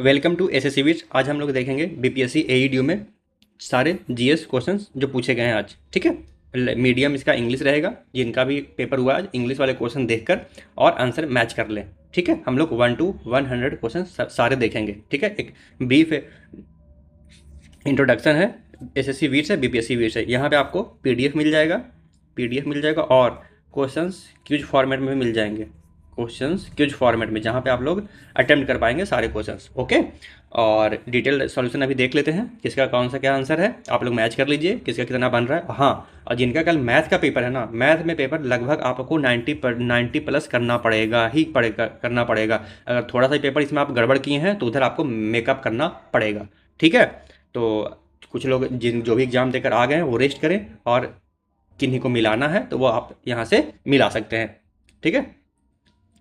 Welcome to SSC विच। आज हम लोग देखेंगे बीपीएससी एईडीयू में सारे जीएस क्वेश्चंस जो पूछे गए हैं आज। ठीक है, मीडियम इसका इंग्लिश रहेगा। जिनका भी पेपर हुआ आज इंग्लिश वाले क्वेश्चन देखकर और आंसर मैच कर लें। ठीक है, हम लोग 1 to 100 क्वेश्चन सारे देखेंगे। ठीक है, एक ब्रीफ इंट्रोडक्शन है एसएससी वीट से, बीपीएससी वीट से। यहाँ पे आपको पीडीएफ मिल जाएगा और क्वेश्चंस क्यूज फॉर्मेट में मिल जाएंगे। क्वेश्चंस क्यूज फॉर्मेट में जहाँ पे आप लोग अटेम्प्ट कर पाएंगे सारे क्वेश्चंस। ओके, और डिटेल सॉल्यूशन अभी देख लेते हैं किसका कौन सा क्या आंसर है। आप लोग मैच कर लीजिए किसका कितना बन रहा है। हाँ, और जिनका कल मैथ का पेपर है ना, मैथ में पेपर लगभग आपको 90 प्लस करना पड़ेगा करना पड़ेगा। अगर थोड़ा सा पेपर इसमें आप गड़बड़ किए हैं तो उधर आपको मेकअप करना पड़ेगा। ठीक है, तो कुछ लोग जो भी एग्ज़ाम देकर आ गए हैं वो रेस्ट करें, और किन्हीं को मिलाना है तो वो आप यहाँ से मिला सकते हैं। ठीक है,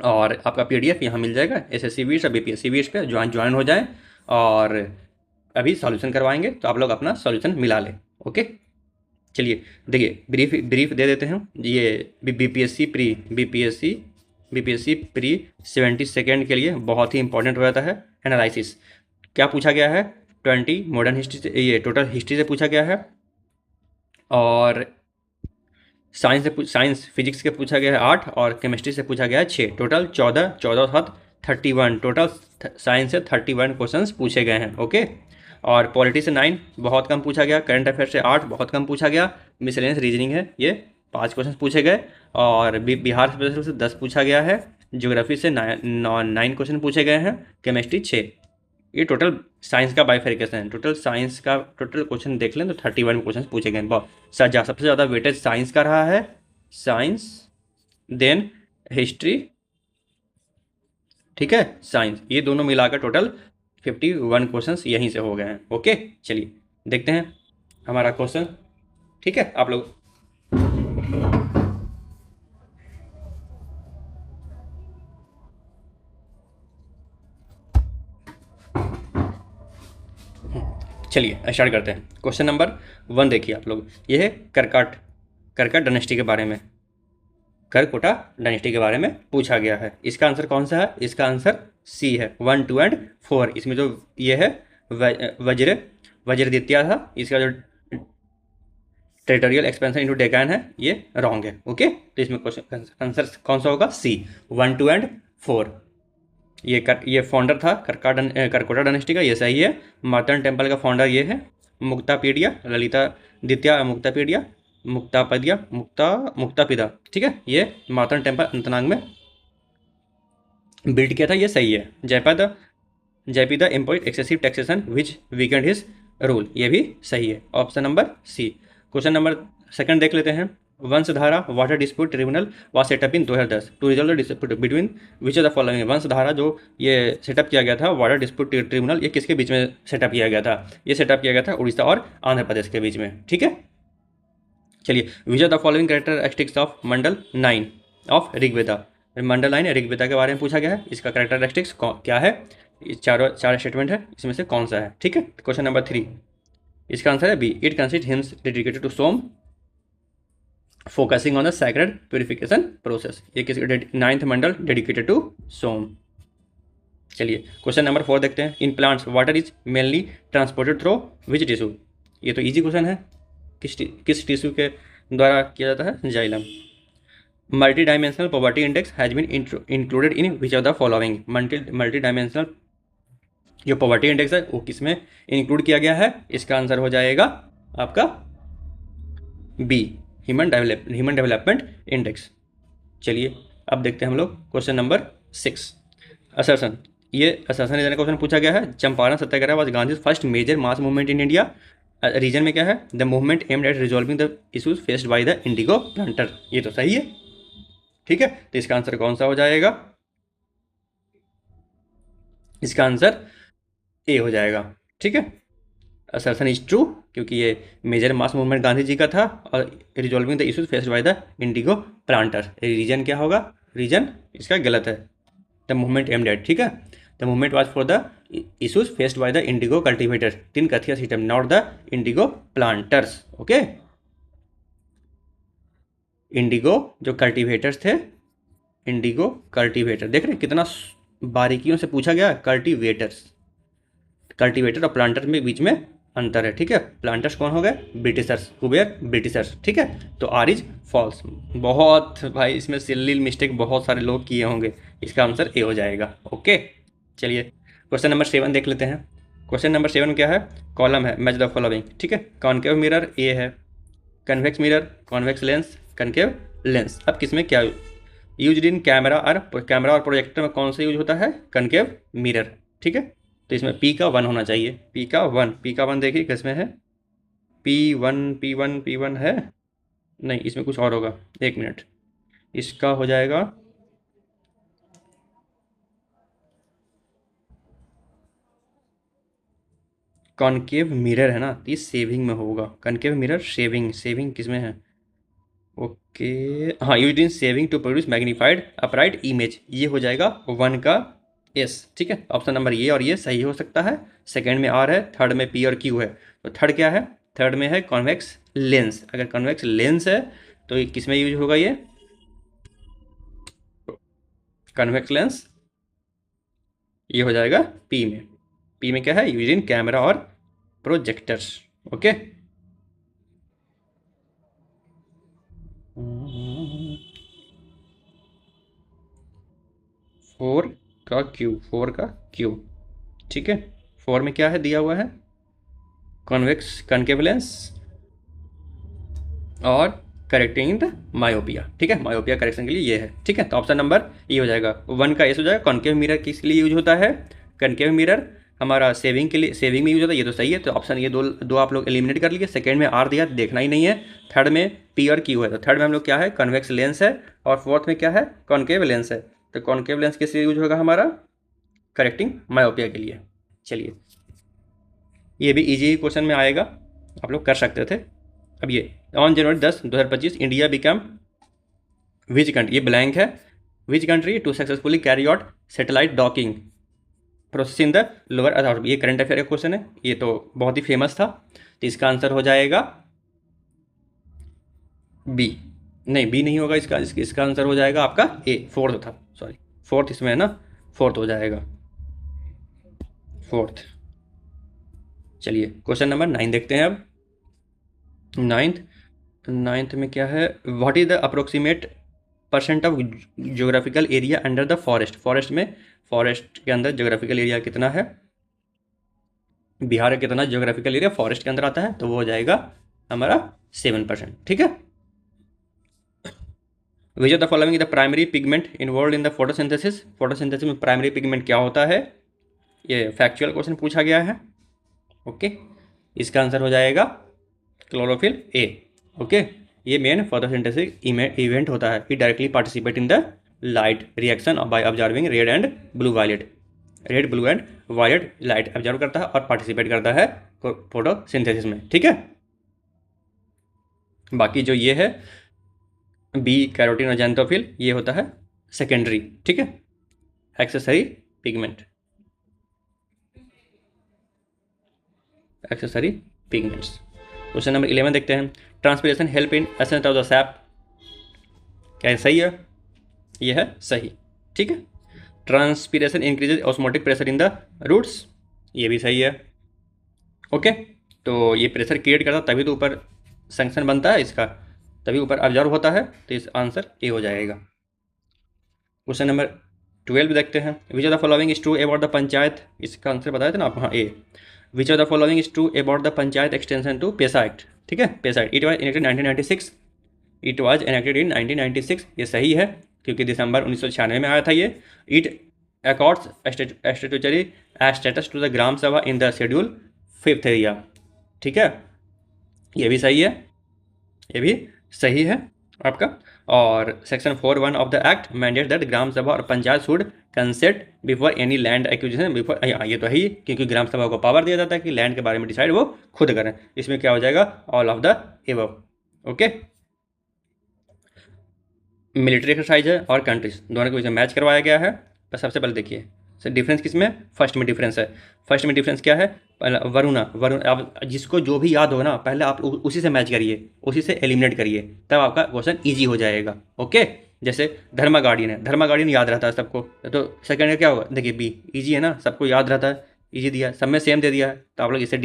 और आपका पीडीएफ यहाँ मिल जाएगा एसएससी वीट्स और बीपीएससी वीट्स पे। ज्वाइन हो जाएं, और अभी सॉल्यूशन करवाएंगे तो आप लोग अपना सॉल्यूशन मिला लें। ओके, चलिए देखिए ब्रीफ दे देते हैं। ये बीपीएससी प्री 72 के लिए बहुत ही इंपॉर्टेंट हो जाता है। एनालिसिस क्या पूछा गया है, 20 मॉडर्न हिस्ट्री से, ये टोटल हिस्ट्री से पूछा गया है, और साइंस फिजिक्स के पूछा गया है 8, और केमिस्ट्री से पूछा गया है 6। टोटल 14 7 31। टोटल साइंस से 31 क्वेश्चंस पूछे गए हैं। ओके, और पॉलिटी से 9 बहुत कम पूछा गया। करंट अफेयर से 8 बहुत कम पूछा गया। मिसलेनियस रीजनिंग है ये 5 क्वेश्चन पूछे गए, और बिहार स्पेशल से 10 पूछा गया है। ज्योग्राफी से 9 क्वेश्चन पूछे गए हैं। केमिस्ट्री 6। ये टोटल साइंस का बाइफरिकेशन है। टोटल साइंस का टोटल क्वेश्चन देख लें तो 31 क्वेश्चन पूछे गए। बहुत सबसे ज़्यादा वेटेज साइंस का रहा है। Science, then history. ठीक है, साइंस, ये दोनों मिलाकर टोटल 51 क्वेश्चंस यहीं से हो गए हैं। ओके, चलिए देखते हैं हमारा क्वेश्चन। ठीक है, आप लोग चलिए स्टार्ट करते हैं। क्वेश्चन नंबर 1 देखिए आप लोग। ये है करकट डायनेस्टी के बारे में, करकोटा डायनेस्टी के बारे में पूछा गया है। इसका आंसर कौन सा है? इसका आंसर सी है, 1 2 एंड 4। इसमें जो ये है वज्रदित्या था, इसका जो टेरिटोरियल एक्सपेंशन इनटू डेक्कन है ये रॉन्ग है। ओके, तो इसमें क्वेश्चन आंसर कौन सा होगा? सी, 1 2 एंड 4। ये फाउंडर था करकोटा डायनेस्टी का, ये सही है। मार्तंड टेम्पल का फाउंडर ये है। मुक्तापीडिया, ललिता द्वितीय मुक्तापिदा। ठीक है, ये मार्तंड टेम्पल अनंतनाग में बिल्ड किया था, ये सही है। Jayapida the employed excessive taxation which weakened his rule, ये भी सही है। Option number C. Question number 2 देख लेते हैं। Vansadhara water dispute tribunal was set up in 2010 to resolve the dispute between which of the following. Vansadhara जो ये सेटअप किया गया था, वाटर डिस्प्यूट ट्रिब्यूनल, ये किसके बीच में सेटअप किया गया था? ये सेटअप किया गया था उड़ीसा और आंध्र प्रदेश के बीच में। ठीक है, चलिए, which of the following characteristics of mandala 9 of Rigveda. Mandala 9 Rigveda के बारे में पूछा गया है। इसका कैरेक्टरिस्टिक्स क्या है? चार स्टेटमेंट है, इसमें से कौन सा है? ठीक है, क्वेश्चन नंबर 3, इसका आंसर है B. It consist hymns dedicated to Soma focusing on the sacred purification process. ये किस 9th मंडल डेडिकेटेड टू सोम। चलिए क्वेश्चन नंबर 4 देखते हैं। In plants water is mainly transported through which tissue. ये तो इजी क्वेश्चन है। किस टिश्यू के द्वारा किया जाता है? Xylem. Multi dimensional poverty index has been included in which of the following. Multi dimensional जो पॉवर्टी इंडेक्स है वो किस में इंक्लूड किया गया है? इसका आंसर हो जाएगा आपका बी, ह्यूमन डेवलपमेंट इंडेक्स। चलिए अब देखते हैं हम लोग क्वेश्चन नंबर 6, असर्शन। ये असर्शन रीजन का क्वेश्चन पूछा गया है। Champaran Satyagraha was Gandhi first major mass movement in India. Reason में क्या है? The movement aimed at resolving the issues faced by the indigo planter. ये तो सही है। ठीक है, तो इसका आंसर कौन सा हो जाएगा? इसका आंसर ए हो जाएगा। ठीक है, असर्शन इज ट्रू क्योंकि ये major mass movement Gandhi ji का था, और resolving the issues faced by the indigo planter. Reason क्या होगा? रीजन इसका गलत है। द मूवमेंट एम्ड एट, ठीक है, the movement was for the issues faced by the indigo cultivators in Kathiya system, not the indigo planters. Okay, indigo जो cultivators थे, indigo cultivator, देख रहे कितना बारीकियों से पूछा गया, कल्टिवेटर्स। कल्टीवेटर और प्लांटर में बीच में अंतर है, ठीक है। प्लांटर्स कौन हो गए? ब्रिटिशर्स, हुबेर ब्रिटिशर्स, ठीक है। तो आर इज फॉल्स। बहुत भाई इसमें सिली मिस्टेक बहुत सारे लोग किए होंगे, इसका आंसर ए हो जाएगा। ओके चलिए क्वेश्चन नंबर 7 देख लेते हैं। क्वेश्चन नंबर 7 क्या है? कॉलम है मैच द फॉलोइंग, ठीक है। कॉनकेव मिरर ए है, convex mirror, convex lens, concave lens. अब किसमें क्या यूज इन कैमरा और प्रोजेक्टर में कौन सा यूज होता है? कनकेव मिरर, ठीक है। तो इसमें पी का 1 होना चाहिए, पी का वन देखिए किसमें है? P1 है नहीं, इसमें कुछ और होगा, एक मिनट। इसका हो जाएगा कॉनकेव मिरर है ना, तो ये सेविंग में होगा। कॉनकेव मिरर सेविंग किसमें है? ओके हाँ, use in shaving to produce magnified upright image, ये हो जाएगा 1 का एस, ठीक है। ऑप्शन नंबर ये और ये सही हो सकता है। सेकंड में आर है, थर्ड में पी और क्यू है। तो थर्ड क्या है? थर्ड में है कॉन्वेक्स लेंस। अगर कॉन्वेक्स लेंस है तो ये किस में यूज होगा? ये कॉन्वेक्स लेंस ये हो जाएगा पी में। पी में क्या है? यूज इन कैमरा और प्रोजेक्टर्स। ओके 4 का क्यू, ठीक है। 4 में क्या है दिया हुआ है? कॉन्वेक्स कनकेव लेंस और करेक्टिंग द मायोपिया, ठीक है। मायोपिया करेक्शन के लिए ये है, ठीक है। तो ऑप्शन नंबर ये हो जाएगा, 1 का एस हो जाएगा। कॉन्केव मिरर किस लिए यूज होता है? कनकेव मिरर हमारा सेविंग के लिए, सेविंग में यूज होता है, ये तो सही है। तो ऑप्शन ये दो आप लोग एलिमिनेट कर लिए। सेकंड में आर दिया, देखना ही नहीं है। थर्ड में पी और क्यू है, तो थर्ड में हम लोग क्या है? कन्वेक्स लेंस है। और फोर्थ में क्या है? कॉन्केव लेंस है। तो कॉन्केव लेंस किस लिए यूज होगा हमारा? करेक्टिंग मायोपिया के लिए। चलिए ये भी इजी क्वेश्चन में आएगा, आप लोग कर सकते थे। अब ये on January 10, 2025 India become which country, ये ब्लैंक है, which country to successfully carry out satellite docking process in the lower earth orbit. ये करंट अफेयर का क्वेश्चन है, ये तो बहुत ही फेमस था। तो इसका आंसर हो जाएगा बी। नहीं बी नहीं होगा इसका आंसर हो जाएगा आपका ए। फोर्थ था, सॉरी फोर्थ इसमें है ना, फोर्थ हो जाएगा, फोर्थ। चलिए क्वेश्चन नंबर 9 देखते हैं अब। नाइन्थ में क्या है? What is the approximate percent of geographical area under the forest. Forest के अंदर ज्योग्राफिकल एरिया कितना है? बिहार का कितना ज्योग्राफिकल एरिया फॉरेस्ट के अंदर आता है? तो वो हो जाएगा हमारा 7%, ठीक है। विच of the following the primary pigment involve in the photosynthesis. Photosynthesis में प्राइमरी पिगमेंट क्या होता है? ये फैक्चुअल क्वेश्चन पूछा गया है। ओके इसका आंसर हो जाएगा क्लोरोफिल ए। ओके ये मेन फोटोसिंथेसिस इवेंट होता है। It directly participate in the light reaction by observing red and blue violet. Red blue and violet light observe करता है और पार्टिसिपेट करता है फोटोसिंथेसिस में, ठीक है। बाकी जो ये है बी कैरोटीन और जेंथोफिल, ये होता है सेकेंडरी, ठीक है, accessory pigment, accessory pigments. Question number 11 देखते हैं। Transpiration help in ascent of the sap. क्या सही है? ये है सही, ठीक है। Transpiration increases osmotic pressure in the roots, ये भी सही है। ओके तो ये प्रेशर क्रिएट करता तभी तो ऊपर सेंक्शन बनता है इसका, तभी ऊपर ऑब्जर्व होता है। तो इस आंसर ए हो जाएगा। क्वेश्चन नंबर 12 देखते हैं। Which of the following is true about the panchayat. इसका आंसर बताया था ना आप, हाँ A. Which of the following is true about the panchayat extension to PESA act, ठीक है। PESA act it was enacted 1996, it was enacted in 1996, ये सही है क्योंकि दिसंबर 1996 में आया था ये। It accords statutory status to the gram sabha in the schedule 5th area, ठीक है, ये भी सही है, ये भी सही है आपका। और section 4(1) of the act mandate that gram sabha और panchayat should consent before any land acquisition before, ये तो है ही क्योंकि ग्राम सभा को पावर दिया जाता है कि लैंड के बारे में डिसाइड वो खुद करें। इसमें क्या हो जाएगा? All of the above. Okay military exercise है और कंट्रीज दोनों को इसे मैच करवाया गया है। तो सबसे पहले देखिए सर डिफरेंस किसमें? फर्स्ट में डिफरेंस है। फर्स्ट में डिफरेंस क्या है? वरुण आप जिसको जो भी याद हो ना पहले आप उसी से मैच करिए, उसी से एलिमिनेट करिए, तब आपका क्वेश्चन इजी हो जाएगा। ओके जैसे धर्मा गार्डियन है, धर्मा गार्डियन याद रहता है सबको, तो सेकंड का क्या होगा? देखिए बी, इजी है ना, सबको याद रहता है इजी दिया है, सब में सेम दे दिया है, तो आप लोग इसे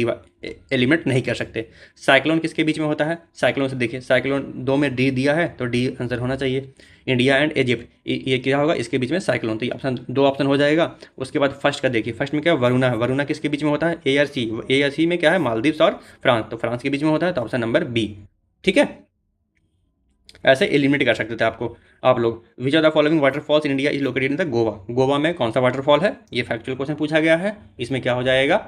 एलिमिनेट नहीं कर सकते। साइक्लोन किसके बीच में होता है? साइक्लोन से देखिए, साइक्लोन 2 में डी दिया है तो डी आंसर होना चाहिए। इंडिया एंड इजिप्ट, ये क्या होगा? इसके बीच में साइक्लोन, तो ये ऑप्शन 2 ऑप्शन हो जाएगा। उसके बाद फर्स्ट का देखिए, फर्स्ट में क्या है? वरुणा है। वरुणा किसके बीच में होता है? A R C. A R C में क्या है? मालदीव्स और फ्रांस, तो फ्रांस के बीच में होता है, तो ऑप्शन नंबर बी। ठीक है, ऐसे एलिमिनेट कर सकते थे आपको आप लोग। विच of the following waterfalls in India is located in the Goa? Goa में कौन सा वाटरफॉल है? ये फैक्चुअल क्वेश्चन पूछा गया है। इसमें क्या हो जाएगा?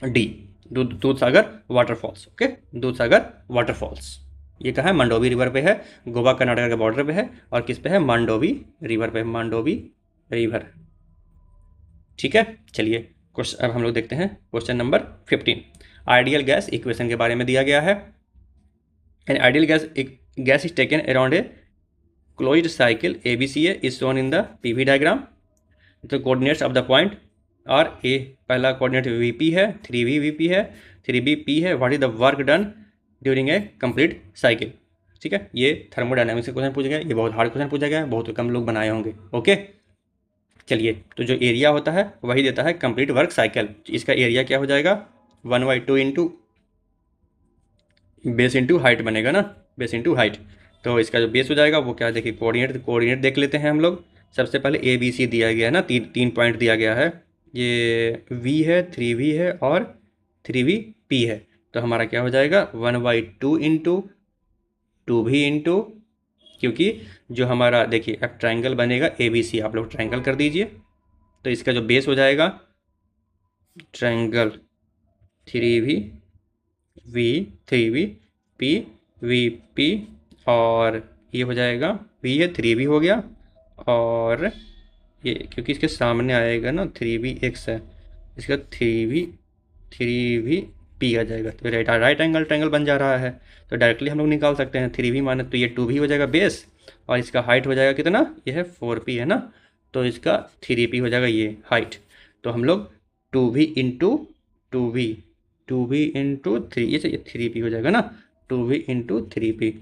डी, दूध सागर वाटरफॉल्स। ओके, दूध सागर वाटरफॉल्स। ये कहाँ है? मंडोवी रिवर पे है, गोवा कर्नाटक के बॉर्डर पे है, और किस पे है? मंडोवी रिवर पे, मंडोवी रिवर। ठीक है, चलिए क्वेश्चन अब हम लोग देखते हैं question number 15। Ideal gas equation के बारे में दिया गया है। An ideal gas is taken around a closed cycle ABCA is shown in the PV diagram. तो कोऑर्डिनेट्स ऑफ द पॉइंट और ए, पहला कोऑर्डिनेट VP है, 3V VP है, 3B P है। What is the work done during a complete cycle? ठीक है, ये thermodynamics से क्वेश्चन पूछा गया, ये बहुत हार्ड क्वेश्चन पूछा गया है, बहुत कम लोग बनाए होंगे। ओके, चलिए, तो जो एरिया होता है वही देता है कंप्लीट वर्क साइकिल। इसका एरिया क्या हो जाएगा? 1/2 इंटू बेस इंटू हाइट बनेगा ना, बेस इंटू हाइट। तो इसका जो बेस हो जाएगा वो क्या? देखिए कोऑर्डिनेट देख लेते हैं हम लोग। सबसे पहले ABC दिया गया है ना, तीन पॉइंट दिया गया है। ये V है, 3V है और 3VP है। तो हमारा क्या हो जाएगा? 1/2 इंटू 2V इंटू, क्योंकि जो हमारा देखिए अब ट्राइंगल बनेगा ABC, आप लोग ट्राइंगल कर दीजिए। तो इसका जो बेस हो जाएगा ट्राइंगल 3V और ये हो जाएगा V है, 3V हो गया, और ये क्योंकि इसके सामने आएगा ना 3VX है, इसका 3VP आ जाएगा, तो राइट एंगल ट्रायंगल बन जा रहा है। तो डायरेक्टली हम लोग निकाल सकते हैं 3V माने तो ये 2V हो जाएगा बेस, और इसका हाइट हो जाएगा कितना? ये है 4P है ना, तो इसका 3P हो जाएगा ये हाइट। तो हम लोग 2V इंटू 2V इंटू 3, ये 3P हो जाएगा ना, 2V इंटू 3P।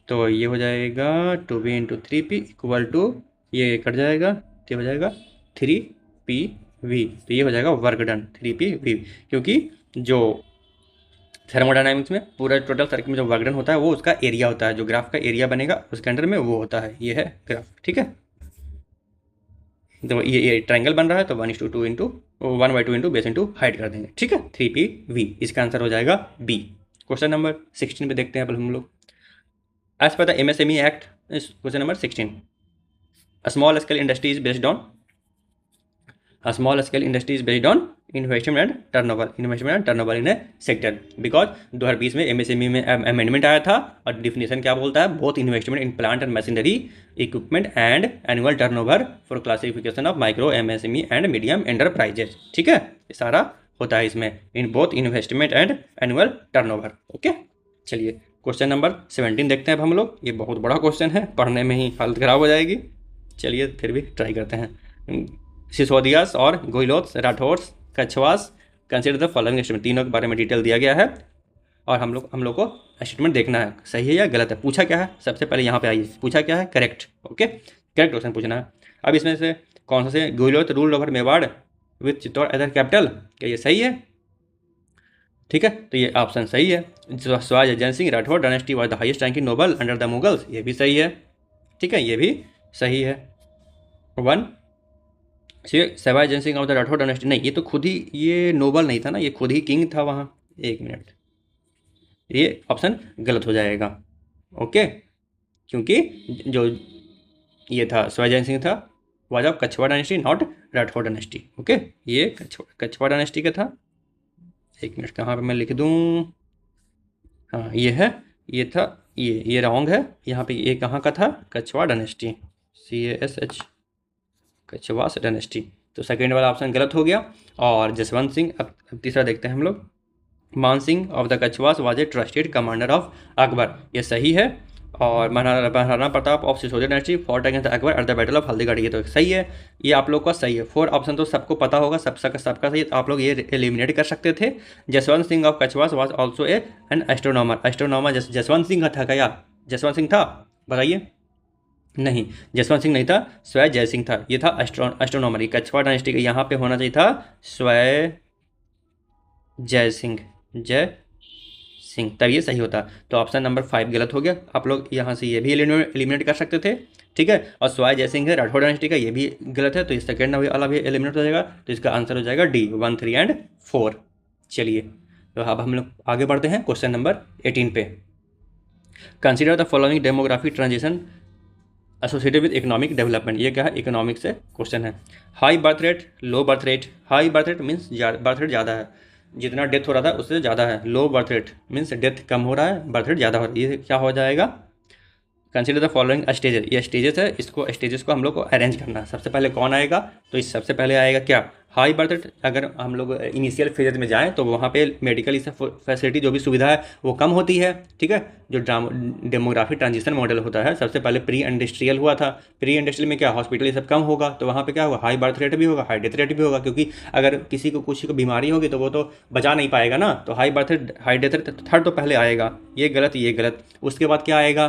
तो ये हो जाएगा 2V into 3P equal to, ये कट जाएगा, ये हो जाएगा 3PV। तो ये हो जाएगा वर्क डन 3PV, क्योंकि जो थर्मोडायनामिक्स में पूरा टोटल सर्किट में जो वर्क डन होता है वो उसका एरिया होता है, जो ग्राफ का एरिया बनेगा उसके अंडर में वो होता है। ये है ग्राफ, ठीक है। तो ये ट्रायंगल बन रहा है, तो 1/2 इंटू बेस इंटू हाइट कर देंगे, ठीक है। 3PV, इसका आंसर हो जाएगा बी। क्वेश्चन नंबर 16 पे देखते हैं अब हम लोग। As per the MSME act, question number 16, a small scale industry is based on investment and turnover in a sector, because 2020 में MSME में अमेंडमेंट आया था, और डिफिनेशन क्या बोलता है? Both investment in plant and machinery equipment and annual turnover for classification of micro MSME and medium enterprises, ठीक है। ये सारा होता है इसमें, in both investment and annual turnover. Okay, चलिए क्वेश्चन नंबर 17 देखते हैं अब हम लोग। ये बहुत बड़ा क्वेश्चन है, पढ़ने में ही हालत खराब हो जाएगी, चलिए फिर भी ट्राई करते हैं। सिसोदियास और गोइलोथ्स, Rathores, कछवास consider the following statement, तीनों के बारे में डिटेल दिया गया है, और हम लोग को स्टेटमेंट देखना है सही है या गलत है। पूछा क्या है? सबसे पहले यहाँ पे आइए, पूछा क्या है? करेक्ट। ओके, करेक्ट क्वेश्चन पूछना है। अब इसमें से कौन सा से Guhilots rule over Mewar with Chittor other capital, क्या ये सही है? ठीक है, तो ये ऑप्शन सही है। Swaraj Jayan Singh Rathore dynasty was the highest ranking noble under the Mughals, ये भी सही है, ठीक है, ये भी सही है। 1 Swaraj Jayan Singh of the Rathore dynasty, नहीं, ये तो खुद ही, ये नोबल नहीं था ना, ये खुद ही किंग था वहाँ। 1 मिनट, ये ऑप्शन गलत हो जाएगा। ओके, क्योंकि जो ये था स्वराज जयन सिंह था was of Kachhwa dynasty, not Rathore dynasty. Okay, ये कछवा डायनेस्टी का था। 1 मिनट, कहाँ पे मैं लिख दूँ? हाँ, ये है, ये था, ये रॉन्ग है यहाँ पे। ये कहाँ का था? Kachhwa dynasty, CASH, Kachhwas dynasty. तो सेकेंड वाला ऑप्शन गलत हो गया। और जसवंत सिंह, अब तीसरा देखते हैं हम लोग। Man Singh of the Kachhwas was a trusted commander of Akbar, ये सही है। और Maharana Pratap of Sisodia dynasty fought against Akbar at the battle of Haldighati, ये तो सही है, ये आप लोग का सही है। 4 ऑप्शन तो सबको पता होगा, सबका सही, आप लोग ये एलिमिनेट कर सकते थे। Jaswant Singh of Kachhwas was also an astronomer, Jaswant Singh था क्या? जसवंत सिंह था, बताइए। नहीं, जसवंत सिंह नहीं था, स्वय जय सिंह था। ये था एस्ट्रोनॉमर, ये कछवाड़ डायनेस्टी का। यहाँ पे होना चाहिए था स्वय जय सिंह, जय सिंह, तब ये सही होता। तो ऑप्शन नंबर 5 गलत हो गया। आप लोग यहाँ से ये भी एलिमिनेट कर सकते थे, ठीक है। और स्वय जय सिंह है राठौड़ डायनेस्टी का, ये भी गलत है, तो इस सेकेंड वाला भी एलिमिनेट हो जाएगा। तो इसका आंसर हो जाएगा डी, 1, 3 एंड 4। चलिए, तो अब हम लोग आगे बढ़ते हैं क्वेश्चन नंबर 18 पे। Consider the following demography transition associated with economic development. ये क्या है, इकोनॉमिक से क्वेश्चन है। हाई बर्थ रेट, लो birth rate. High birth rate means birth rate ज़्यादा है, जितना डेथ हो रहा था उससे ज़्यादा है। Low birth rate means death कम हो रहा है, बर्थ रेट ज़्यादा हो रहा है। ये क्या हो जाएगा, कंसिडर द फॉलोइंग स्टेजेस। ये स्टेजेस है, इसको स्टेजेस को हम लोग को अरेंज करना है। सबसे पहले कौन आएगा, तो इस सबसे पहले आएगा क्या, हाई बर्थ रेट। अगर हम लोग इनिशियल फेज में जाएँ तो वहाँ पे मेडिकल फैसिलिटी जो भी सुविधा है वो कम होती है, ठीक है। जो डेमोग्राफी ट्रांजिशन मॉडल होता है, सबसे पहले प्री इंडस्ट्रियल हुआ था। प्री इंडस्ट्रियल में क्या, हॉस्पिटल ये सब कम होगा, तो वहाँ पे क्या होगा, हाई बर्थ रेट भी होगा, हाई डेथ रेट भी होगा। क्योंकि अगर किसी को बीमारी होगी तो वो तो बचा नहीं पाएगा ना, तो high birth rate high death rate third तो पहले आएगा। ये गलत, ये गलत। उसके बाद क्या आएगा,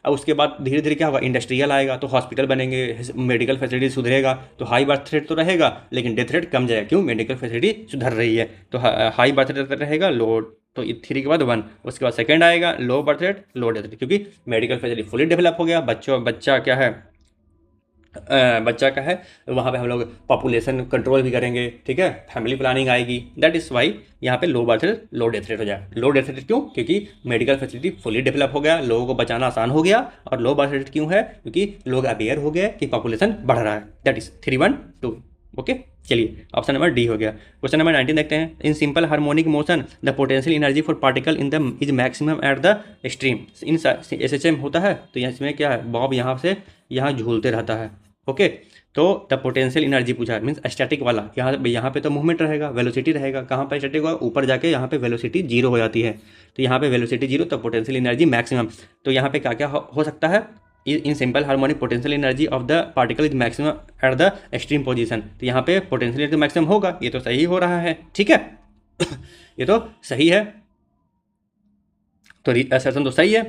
अब उसके बाद धीरे धीरे क्या होगा, इंडस्ट्रियल आएगा, तो हॉस्पिटल बनेंगे, मेडिकल फैसिलिटी सुधरेगा, तो हाई बर्थ रेट तो रहेगा लेकिन डेथ रेट कम जाएगा। क्यों, मेडिकल फैसिलिटी सुधर रही है। तो हाई बर्थ रेट रहेगा, लो, तो 3 के बाद 1। उसके बाद सेकंड आएगा लो बर्थ रेट, लो डेथ रेट, क्योंकि मेडिकल फैसिलिटी फुली डेवलप हो गया। बच्चा क्या है, बच्चा का है, वहाँ पे हम लोग पॉपुलेशन कंट्रोल भी करेंगे, ठीक है, फैमिली प्लानिंग आएगी। दैट इज़ वाई यहाँ पे लो बर्थ रेट लो डेथ रेट हो जाए। लो डेथ रेट क्यों, क्योंकि मेडिकल फैसिलिटी फुली डेवलप हो गया, लोगों को बचाना आसान हो गया। और लो बर्थ रेट क्यों है, क्योंकि लोग अवेयर हो गए कि पॉपुलेशन बढ़ रहा है। That is 3, 1, 2। ओके, चलिए ऑप्शन नंबर डी हो गया। क्वेश्चन नंबर 19 देखते हैं। In simple harmonic motion the potential energy for particle in the is maximum at the extreme. In SHM होता है, तो इसमें क्या है, बॉब यहाँ से यहाँ झूलते रहता है। ओके, तो द पोटेंशियल एनर्जी पूछा है, मीन्स स्टैटिक वाला। यहाँ पे तो मूवमेंट रहेगा, वेलोसिटी रहेगा। कहाँ पर स्टैटिक होगा, ऊपर जाके यहाँ पे वेलोसिटी 0 हो जाती है। तो यहाँ पे वेलोसिटी 0, तो पोटेंशियल एनर्जी मैक्सिमम। तो यहाँ पे क्या क्या हो सकता है, in simple harmonic potential energy of the particle is maximum at the extreme position. तो यहाँ पे पोटेंशियल एनर्जी मैक्सिमम होगा, ये तो सही हो रहा है, ठीक है। ये तो सही है, तो असर्शन तो सही है,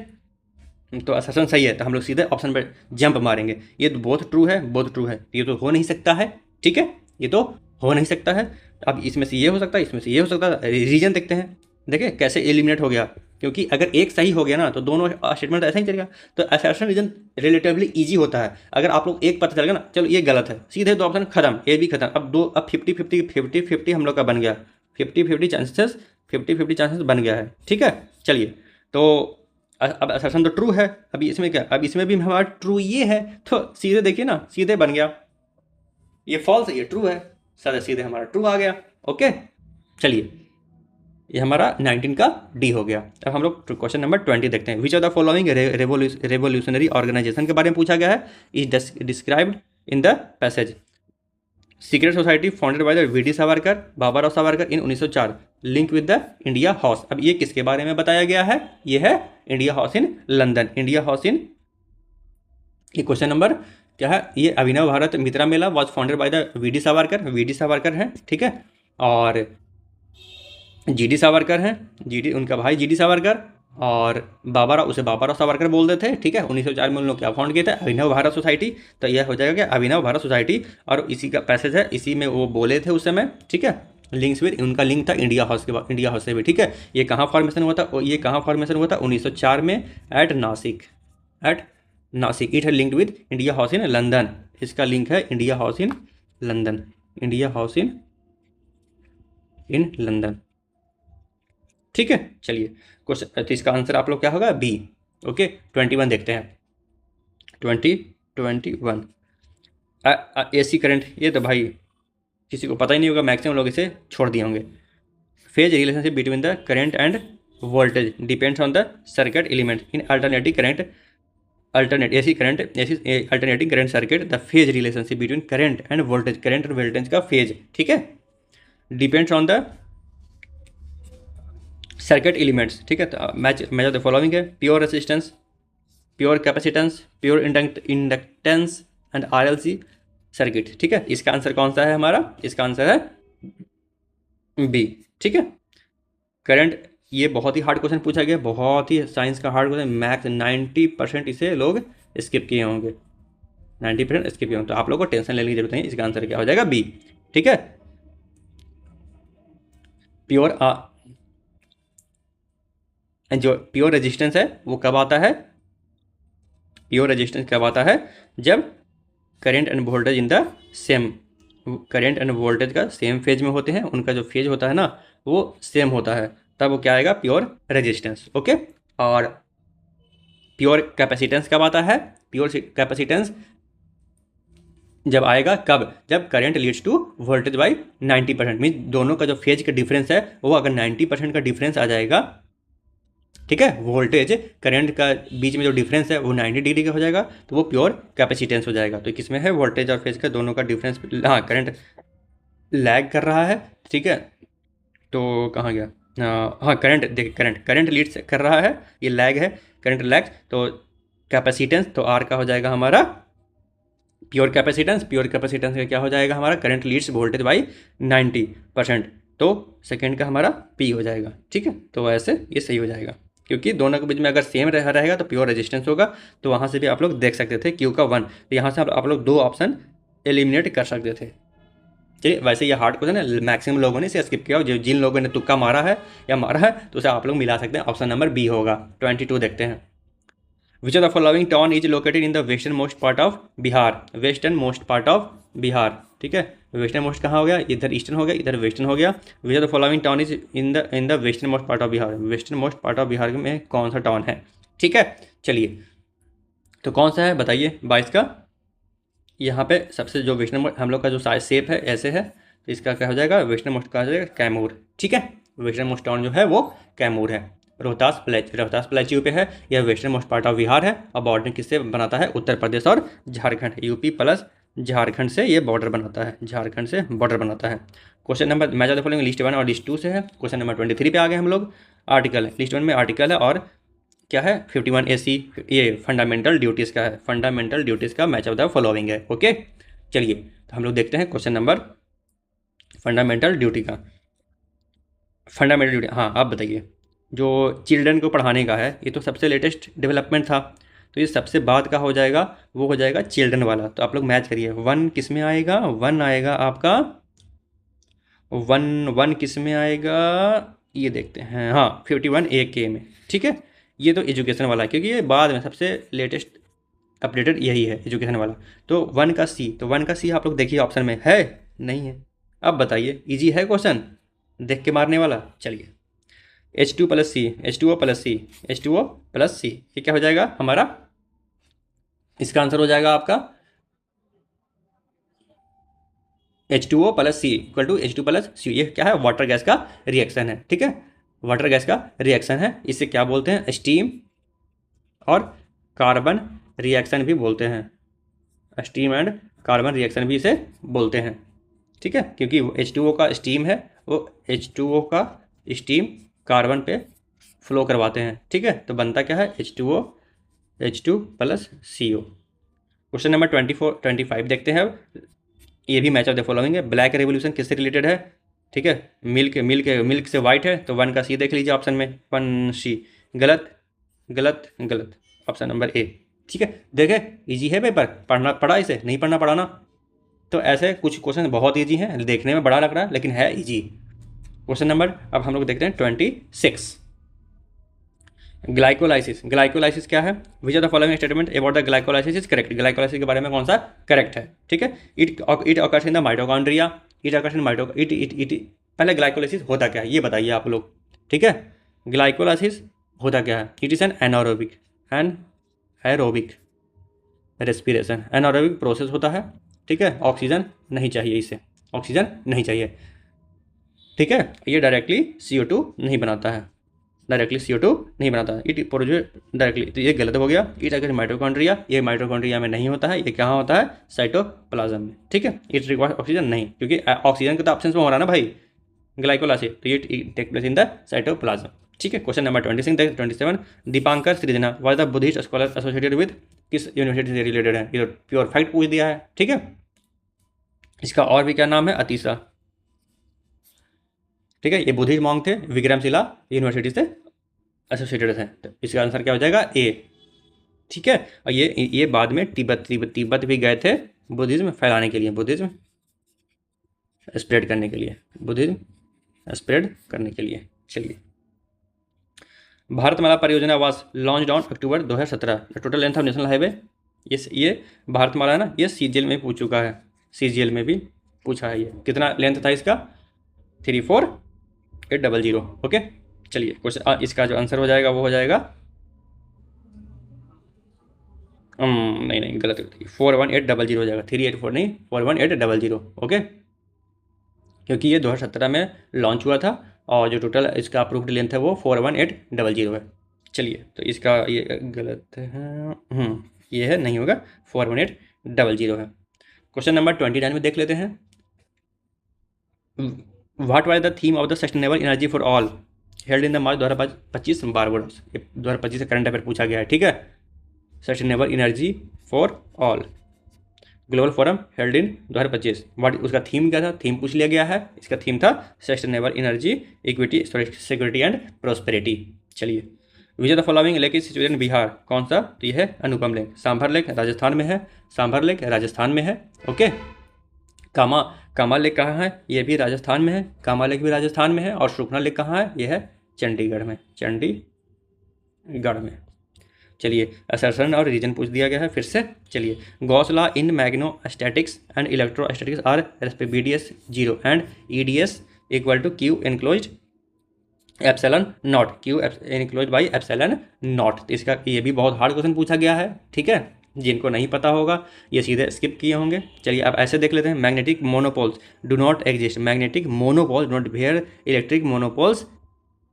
तो असर्शन सही है, तो हम लोग सीधे ऑप्शन पर जंप मारेंगे। ये तो बहुत ट्रू है, बहुत ट्रू है, ये तो हो नहीं सकता है, ठीक है, ये तो हो नहीं सकता है। अब इसमें से ये हो सकता है, इसमें से ये हो सकता है। रीजन देखते हैं, देखिए कैसे एलिमिनेट हो गया। क्योंकि अगर एक सही हो गया ना तो दोनों स्टेटमेंट ऐसा ही चलेगा। तो असर्शन रीजन रिलेटिवली इजी होता है। अगर आप लोग एक पता चल गया ना, चलो ये गलत है, सीधे 2 ऑप्शन खत्म, ए भी खत्म। अब 50-50 हम लोग का बन गया, 50-50 चांसेस, 50-50 चांसेस बन गया है, ठीक है। चलिए, तो अब असर्शन तो ट्रू है। अभी इसमें क्या, अब इसमें भी हमारा ट्रू ये है, तो सीधे देखिए ना, सीधे बन गया। ये फॉल्स है, ये ट्रू है, सीधे सीधे हमारा ट्रू आ गया। ओके, चलिए, ये हमारा 19 का डी हो गया। अब हम लोग क्वेश्चन नंबर 20 देखते हैं। Which of the following revolutionary organisation के बारे में पूछा गया है, is described in the passage. Secret society founded by the VD Savarkar, Baba Savarkar in 1904, link with the India House. अब ये किसके बारे में बताया गया है, ये है India house in London. India house in, ये क्वेश्चन नंबर क्या है, ये Abhinav Bharat Mitra Mela was founded by the VD Savarkar. VD Savarkar है, ठीक है। और GD सावरकर हैं, GD उनका भाई GD सावरकर। और उसे बाबा राव सावरकर बोलते थे, ठीक है। 1904 में उन लोग क्या फाउंड किए थे, अभिनव भारत सोसाइटी। तो यह हो जाएगा क्या, अभिनव भारत सोसाइटी। और इसी का पैसेज है, इसी में वो बोले थे उस समय, ठीक है। लिंक्स विद, उनका लिंक था इंडिया हाउस के, इंडिया हाउस से भी, ठीक है। ये कहाँ फॉर्मेशन हुआ था, ये कहाँ फॉर्मेशन हुआ था, 1904 में एट नासिक, इट है linked with India house in London. इसका लिंक है India house in London, India house in London, ठीक है। चलिए, क्वेश्चन, तो इसका आंसर आप लोग क्या होगा, बी। ओके, 21 देखते हैं। 21 AC करंट, ये तो भाई किसी को पता ही नहीं होगा, मैक्सिमम लोग इसे छोड़ दिए होंगे। Phase relationship between the current end voltage depends on the circuit element in alternating current, alternating current circuit. The phase relationship between current end voltage, current और वोल्टेज का फेज, ठीक है, depends on the circuit elements, ठीक है। तो match of the following है, pure resistance, pure capacitance, pure inductance and RLC circuit, ठीक है। इसका आंसर कौन सा है हमारा, इसका आंसर है बी, ठीक है। करंट, ये बहुत ही हार्ड क्वेश्चन पूछा गया, बहुत ही साइंस का हार्ड क्वेश्चन, मैक्स 90% इसे लोग स्किप किए होंगे, 90% स्किप किए होंगे। तो आप लोगों को टेंशन लेने की जरूरत नहीं, इसका आंसर क्या हो जाएगा? बी। ठीक है। प्योर जो प्योर रेजिस्टेंस है वो कब आता है? प्योर रेजिस्टेंस कब आता है? जब current end voltage in the same, current end voltage का सेम फेज में होते हैं, उनका जो फेज होता है ना वो सेम होता है, तब वो क्या आएगा? Pure resistance. ओके। और प्योर कैपेसिटेंस कब आता है? प्योर कैपेसिटेंस जब आएगा कब? जब current leads to voltage by 90%, mean दोनों का जो फेज का डिफरेंस है वो अगर 90% का डिफरेंस आ जाएगा, ठीक है, वोल्टेज करंट का बीच में जो डिफरेंस है वो 90 डिग्री का हो जाएगा, तो वो प्योर कैपेसिटेंस हो जाएगा। तो किसमें है? वोल्टेज और फेज का दोनों का डिफरेंस, हाँ, करंट लैग कर रहा है, ठीक है। तो कहाँ गया? हाँ, करंट, देखिए करंट लीड्स कर रहा है, ये लैग है, करंट लैग, तो कैपेसिटेंस, तो आर का हो जाएगा हमारा प्योर कैपेसिटेंस। प्योर कैपेसिटेंस का क्या हो जाएगा हमारा? करंट लीड्स वोल्टेज बाई 90%, तो सेकेंड का हमारा पी हो जाएगा। ठीक है, तो ऐसे ये सही हो जाएगा, क्योंकि दोनों के बीच में अगर सेम रहेगा तो प्योर रेजिस्टेंस होगा। तो वहाँ से भी आप लोग देख सकते थे क्यू का 1, तो यहाँ से आप लोग 2 ऑप्शन एलिमिनेट कर सकते थे। चलिए, वैसे ये हार्ड क्वेश्चन है, मैक्सिमम लोगों ने इसे स्किप किया, जो जिन लोगों ने तुक्का मारा है या मारा है तो उसे आप लोग मिला सकते हैं, ऑप्शन नंबर बी होगा। 22 देखते हैं। Which of the following town is located in the western most part of Bihar? Western most part of Bihar, ठीक है। वेस्टर्न मोस्ट कहाँ हो गया? इधर ईस्टर्न हो गया, इधर वेस्टर्न हो गया। विच of the following town is in the western most part of Bihar? Western most part of Bihar में कौन सा टाउन है? ठीक है, चलिए, तो कौन सा है बताइए 22 का? यहाँ पे सबसे जो वेस्टर्न हम लोग का जो साइज शेप है ऐसे है, तो इसका क्या हो जाएगा? वेस्टर्न मोस्ट का हो जाएगा कैमूर। ठीक है, वेस्टर्न मोस्ट टाउन जो है वो कैमूर है। रोहतास प्लेट्यू पे है, यह western most part of Bihar है, और बॉर्डर किससे बनाता है? उत्तर प्रदेश और झारखंड, यूपी प्लस झारखंड से ये बॉर्डर बनाता है, झारखंड से बॉर्डर बनाता है। Question number match of the following list 1 और लिस्ट 2 से है। क्वेश्चन नंबर 23 पे आ गए हम लोग। आर्टिकल है, लिस्ट 1 में आर्टिकल है, और क्या है? 51AC, ये फंडामेंटल ड्यूटीज़ का है, फंडामेंटल ड्यूटीज़ का मैच ऑफ द फॉलोइंग है। ओके, चलिए, तो हम लोग देखते हैं क्वेश्चन नंबर फंडामेंटल ड्यूटी का। फंडामेंटल ड्यूटी, हाँ, आप बताइए। जो चिल्ड्रन को पढ़ाने का है, ये तो सबसे लेटेस्ट डेवलपमेंट था, तो ये सबसे बाद का हो जाएगा, वो हो जाएगा चिल्ड्रन वाला। तो आप लोग मैच करिए, 1 किस में आएगा? 1 आएगा आपका, 1 किस में आएगा? ये देखते हैं, हाँ, 51A में। ठीक है, ये तो एजुकेशन वाला है, क्योंकि ये बाद में सबसे लेटेस्ट अपडेटेड यही है, एजुकेशन वाला। तो 1 का सी, तो 1 का सी आप लोग देखिए ऑप्शन में है, नहीं है? अब बताइए, इजी है क्वेश्चन, देख के मारने वाला। चलिए, H2 प्लस सी, H2O प्लस सी, H2O प्लस सी, ये क्या हो जाएगा हमारा? इसका आंसर हो जाएगा आपका H2O plus C equal to H2 plus C. ये क्या है? वाटर गैस का रिएक्शन है, ठीक है, वाटर गैस का रिएक्शन है। इसे क्या बोलते हैं? स्टीम और कार्बन रिएक्शन भी बोलते हैं, स्टीम एंड कार्बन रिएक्शन भी इसे बोलते हैं। ठीक है, क्योंकि H2O का स्टीम है, वो H2O का स्टीम कार्बन पे फ्लो करवाते हैं। ठीक है, तो बनता क्या है? H2O, H2 plus CO। Question number 25 देखते हैं। ये भी मैच ऑफ द फॉलोइंग है। ब्लैक रेवोल्यूशन किससे रिलेटेड है? ठीक है, मिल्क से वाइट है, तो 1 का सी देख लीजिए ऑप्शन में, 1C। गलत गलत गलत, ऑप्शन नंबर ए। ठीक है, देखे, इजी है पेपर, पढ़ा इसे, नहीं पढ़ना पढ़ाना। तो ऐसे कुछ क्वेश्चन बहुत ईजी हैं, देखने में बड़ा लग रहा है लेकिन है ईजी। क्वेश्चन नंबर अब हम लोग देखते हैं 26। ग्लाइकोलाइसिस क्या है? Which are the following statement about the glycolysis is correct? Glycolysis के बारे में कौन सा करेक्ट है? ठीक है, it occurs in the mitochondria, it occurs in mito it it it पहले ग्लाइकोलाइसिस होता क्या है ये बताइए आप लोग। ठीक है, ग्लाइकोलाइसिस होता क्या है? It is an anaerobic respiration, anaerobic process होता है। ठीक है, ऑक्सीजन नहीं चाहिए इसे, ऑक्सीजन नहीं चाहिए। ठीक है, ये डायरेक्टली CO2 नहीं बनाता है, डायरेक्टली CO2 नहीं बनाता है, इट प्रोड्यूस डायरेक्टली। तो ये गलत हो गया। इट अगर माइटोकॉन्ड्रिया, ये माइटोकॉन्ड्रिया में नहीं होता है, ये कहाँ होता है? साइटोप्लाज्म में। ठीक है, इट रिक्वायर्स ऑक्सीजन नहीं, क्योंकि ऑक्सीजन का तो ऑप्शन में हो रहा है ना भाई, ग्लाइकोलाइसिस, तो ये take place in the cytoplasm. ठीक है, question number 27। Dipankar Srijnana was the Buddhist scholar associated with किस यूनिवर्सिटी से रिलेटेड है? ये प्योर फैक्ट पूछ दिया है। ठीक है, इसका और भी क्या नाम है? अतीसा। ठीक है, ये बुद्धिस्ट मॉन्क थे, विक्रमशिला यूनिवर्सिटी से एसोसिएटेड है, तो इसका आंसर क्या हो जाएगा? ए। ठीक है। और ये बाद में तिब्बत भी गए थे बुद्धिज्म फैलाने के लिए, बुद्धिज्म स्प्रेड करने के लिए, बुद्धिज्म स्प्रेड करने के लिए। चलिए, भारतमाला परियोजना was launched on October 2017। Total length of national highway, ये भारतमाला है ना, ये सीजीएल में पूछ चुका है, सीजीएल में भी पूछा है। ये कितना लेंथ था इसका? 34800। ओके, चलिए क्वेश्चन इसका जो आंसर हो जाएगा वो हो जाएगा नहीं गलत, 41800 हो जाएगा, 384 नहीं 41800। ओके, क्योंकि ये 2017 में लॉन्च हुआ था और जो टोटल इसका अप्रूव्ड लेंथ है वो 41800 है। चलिए, तो इसका ये गलत है, ये है, नहीं होगा, 41800 है। क्वेश्चन नंबर 29 में देख लेते हैं। What was the theme of the sustainable energy for all held in the March 2025 Barbados. 2025 से करंट अफेयर पूछा गया है, ठीक है। Sustainable energy for all global forum held in 2025, वाट उसका थीम क्या था? थीम पूछ लिया गया है। इसका थीम था sustainable energy, equity, security and prosperity. चलिए, which of the following lake is situated in Bihar? कौन सा? तो ये है अनुपम लेक। सांभर लेक राजस्थान में है, सांभर लेक राजस्थान में है। ओके, कामा लेक कहाँ है? ये भी राजस्थान में है, कामा लेक भी राजस्थान में है। और सुखना लेक कहाँ है? ये है चंडीगढ़ में, चंडीगढ़ में। चलिए, असर्शन और रीजन पूछ दिया गया है फिर से। चलिए, Gauss law in magnetostatics and electrostatics are BDS 0 and EDS equal to Q enclosed epsilon naught, Q enclosed by epsilon naught. तो इसका ये भी बहुत हार्ड क्वेश्चन पूछा गया है, ठीक है। जिनको नहीं पता होगा ये सीधे स्किप किए होंगे। चलिए, अब ऐसे देख लेते हैं। Magnetic monopoles do not exist, magnetic monopoles do not where electric monopoles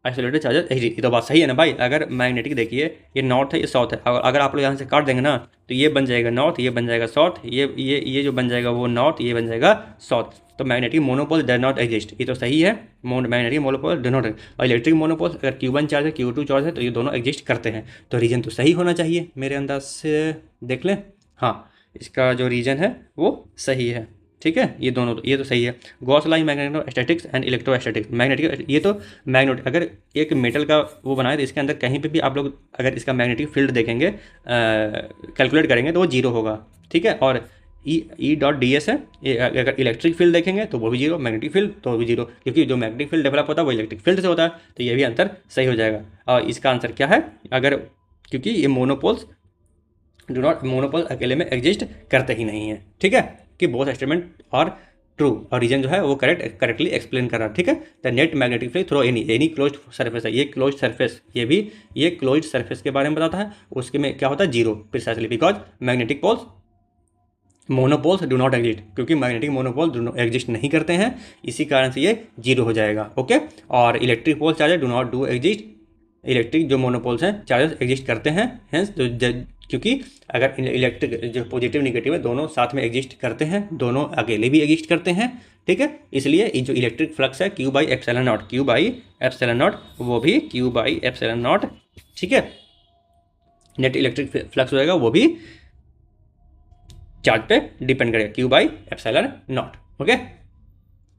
isolated charger. ये तो बात सही है ना भाई। अगर मैग्नेटिक देखिए, ये नॉर्थ है, ये साउथ है, अगर आप लोग यहाँ से काट देंगे ना तो ये बन जाएगा नॉर्थ, ये बन जाएगा साउथ, ये जो बन जाएगा वो नॉर्थ, ये बन जाएगा साउथ। तो magnetic monopole does not exist, ये तो सही है। Magnetic monopole do not. और इलेक्ट्रिक मोनोपोल अगर Q1 चार्ज है, Q2 चार्ज है, तो ये दोनों एग्जिस्ट करते हैं। तो रीजन तो सही होना चाहिए मेरे अंदाज से। देख लें, हाँ, इसका जो रीजन है वो सही है, ठीक है। ये दोनों, ये तो सही है। Gauss law in magnetostatics and electrostatics, magnetic, ये तो मैग्नेट, अगर एक मेटल का वो बनाए तो इसके अंदर कहीं पे भी आप लोग अगर इसका मैग्नेटिक फील्ड देखेंगे, कैलकुलेट करेंगे तो वो जीरो होगा, ठीक है। और E.ds है, ये अगर इलेक्ट्रिक फील्ड देखेंगे तो वो भी जीरो, मैग्नेटिक फील्ड तो वो भी जीरो, क्योंकि जो मैग्नेटिक फील्ड डेवलप होता है वो इलेक्ट्रिक फील्ड से होता है। तो ये भी आंसर सही हो जाएगा। और इसका आंसर क्या है? अगर, क्योंकि ये मोनोपोल्स डू नॉट, मोनोपोल अकेले में एग्जिस्ट करते ही नहीं है, ठीक है। कि बोथ स्टेटमेंट और ट्रू, और रीजन जो है वो करेक्टली एक्सप्लेन कर रहा है, ठीक है। The net magnetic field through any closed surface है, ये क्लोज्ड सरफेस, ये क्लोज्ड सरफेस के बारे में बताता है। उसके में क्या होता है? Zero, precisely because magnetic poles monopoles do not exist, क्योंकि मैग्नेटिक मोनोपोल एग्जिस्ट नहीं करते हैं, इसी कारण से ये जीरो हो जाएगा। ओके, और electric pole charger do not do exist, electric जो मोनोपोल्स हैं चार्जेस एग्जिस्ट करते हैं, हेंस क्योंकि अगर इलेक्ट्रिक जो पॉजिटिव निगेटिव है दोनों साथ में एग्जिस्ट करते हैं, दोनों अकेले भी एग्जिस्ट करते हैं, ठीक है। इसलिए जो इलेक्ट्रिक फ्लक्स है Q/ε0, Q/ε0, वो भी Q/ε0, ठीक है। नेट इलेक्ट्रिक फ्लक्स होएगा वो भी चार्ज पे डिपेंड करेगा, Q/ε0। ओके,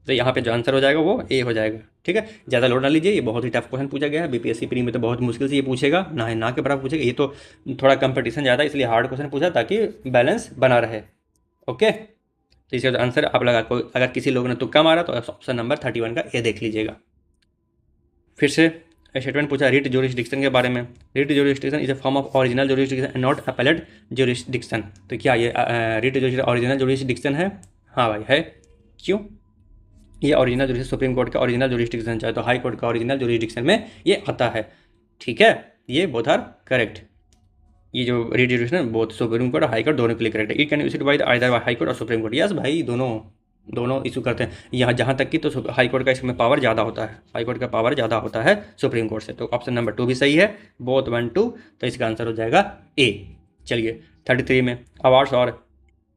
तो यहाँ पे जो आंसर हो जाएगा वो ए हो जाएगा, ठीक है। ज़्यादा लोड ना लीजिए, ये बहुत ही टफ क्वेश्चन पूछा गया है। BPSC प्री में तो बहुत मुश्किल से ये पूछेगा, ना के बराबर पूछेगा। ये तो थोड़ा कंपटीशन ज़्यादा है, इसलिए हार्ड क्वेश्चन पूछा ताकि बैलेंस बना रहे। ओके, तो इसका आंसर आप लगा, अगर किसी लोग ने तुक्का मारा तो ऑप्शन नंबर 31 का ए देख लीजिएगा। फिर से स्टेटमेंट पूछा रिट ज्यूरिसडिक्शन के बारे में। Writ jurisdiction is a form of original jurisdiction and not appellate jurisdiction. तो क्या ये रिट ओरिजिनल ज्यूरिसडिक्शन है? हाँ भाई है। क्यों? ये ओरिजिनल ज्यूरिसडिक्शन सुप्रीम कोर्ट का ओरिजिनल ज्यूरिसडिक्शन, चाहे तो हाई कोर्ट का ओरिजिनल ज्यूरिसडिक्शन में ये आता है, ठीक है। ये बोथ आर करेक्ट। ये जो writ jurisdiction both Supreme Court और हाई कोर्ट दोनों के लिए करेक्ट है। It can issued by either High Court और सुप्रीम कोर्ट। यस भाई, दोनों इशू करते हैं। यहाँ जहाँ तक कि तो हाई कोर्ट का इसमें पावर ज़्यादा होता है, हाई कोर्ट का पावर ज़्यादा होता है सुप्रीम कोर्ट से। तो ऑप्शन नंबर 2 भी सही है, बोथ 1 2। तो इसका आंसर हो जाएगा ए। चलिए, 33 में अवार्ड्स और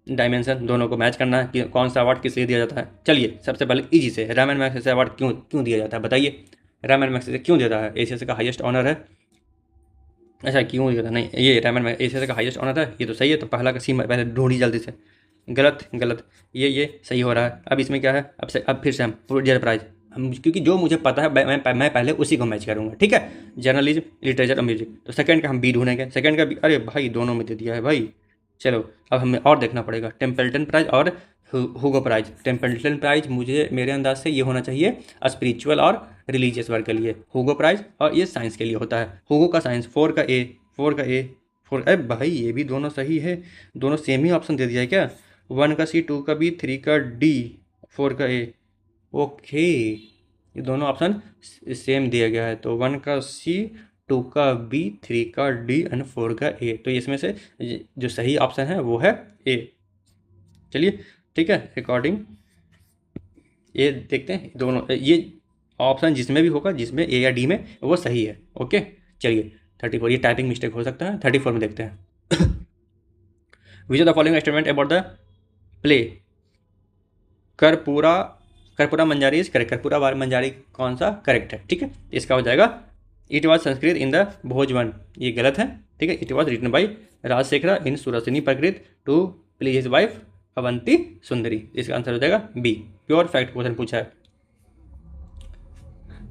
डायमेंशन दोनों को मैच करना है कि कौन सा अवार्ड किस लिए दिया जाता है। चलिए, सबसे पहले इजी से, रैमन मैग्सेसे अवार्ड क्यों दिया जाता है बताइए? रैमन मैग्सेसे क्यों देता है? एशिया का हाईएस्ट ऑनर है। अच्छा, क्यों दिया था? नहीं, ये रैमन एशिया का हाईएस्ट ऑनर है, ये तो सही है। तो पहला का सीमा पहले ढूंढी जल्दी से। गलत, ये सही हो रहा है। अब इसमें क्या है? अब फिर से हम पुलित्जर प्राइज, क्योंकि जो मुझे पता है मैं पहले उसी को मैच करूँगा, ठीक है। जर्नलिज्म, लिटरेचर और म्यूजिक, तो सेकंड का हम बी ढूंढेंगे। सेकंड का बी, अरे भाई दोनों में दे दिया है भाई। चलो अब हमें और देखना पड़ेगा, टेम्पल्टन प्राइज और हुगो प्राइज। टेम्पल्टन प्राइज मुझे मेरे अंदाज से ये होना चाहिए स्पिरिचुअल और रिलीजियस वर्क के लिए, हुगो प्राइज और ये साइंस के लिए होता है। हुगो का साइंस 4 का ए, 4 का ए, 4, अरे भाई ये भी दोनों सही है, दोनों सेम ही ऑप्शन दे दिया है क्या। 1 का सी, 2 का बी, 3 का डी, 4 का ए। ओके, ये दोनों ऑप्शन सेम दिया गया है, तो 1 का सी, 2 का बी, 3 का डी एंड 4 का ए। तो इसमें से जो सही ऑप्शन है वो है ए। चलिए ठीक है, अकॉर्डिंग ये देखते हैं दोनों, ये ऑप्शन जिसमें भी होगा, जिसमें ए या डी में, वो सही है। ओके चलिए 34, ये टाइपिंग मिस्टेक हो सकता है। 34 में देखते हैं। Which the following statement about the play Karpura Manjari is correct. Karpura Manjari कौन सा करेक्ट है, ठीक है। इसका हो जाएगा it was Sanskrit in the Bhojavan, ये गलत है, ठीक है। It was written by Rajashekhara in Sauraseni Prakrit to please his wife Avanti Sundari. इसका आंसर हो जाएगा बी। प्योर फैक्ट क्वेश्चन पूछा है।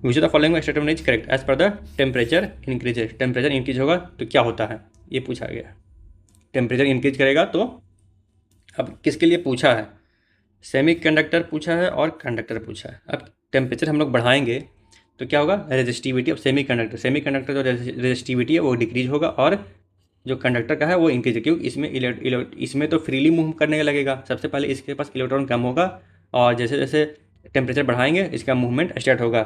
Which the following statement is correct as per the temperature increases. Temperature increase होगा तो क्या होता है, ये पूछा गया। टेम्परेचर इंक्रीज करेगा तो, अब किसके लिए पूछा है, सेमी कंडक्टर पूछा है और कंडक्टर पूछा है। अब टेम्परेचर हम लोग बढ़ाएंगे तो क्या होगा, रेजिस्टिविटी ऑफ सेमी कंडक्टर जो रेजिस्टिविटी है वो डिक्रीज होगा, और जो कंडक्टर का है वो इंक्रीज है, क्योंकि इसमें तो फ्रीली मूव करने लगेगा। सबसे पहले इसके पास इलेक्ट्रॉन कम होगा, और जैसे जैसे टेम्परेचर बढ़ाएंगे इसका मूवमेंट स्टार्ट होगा,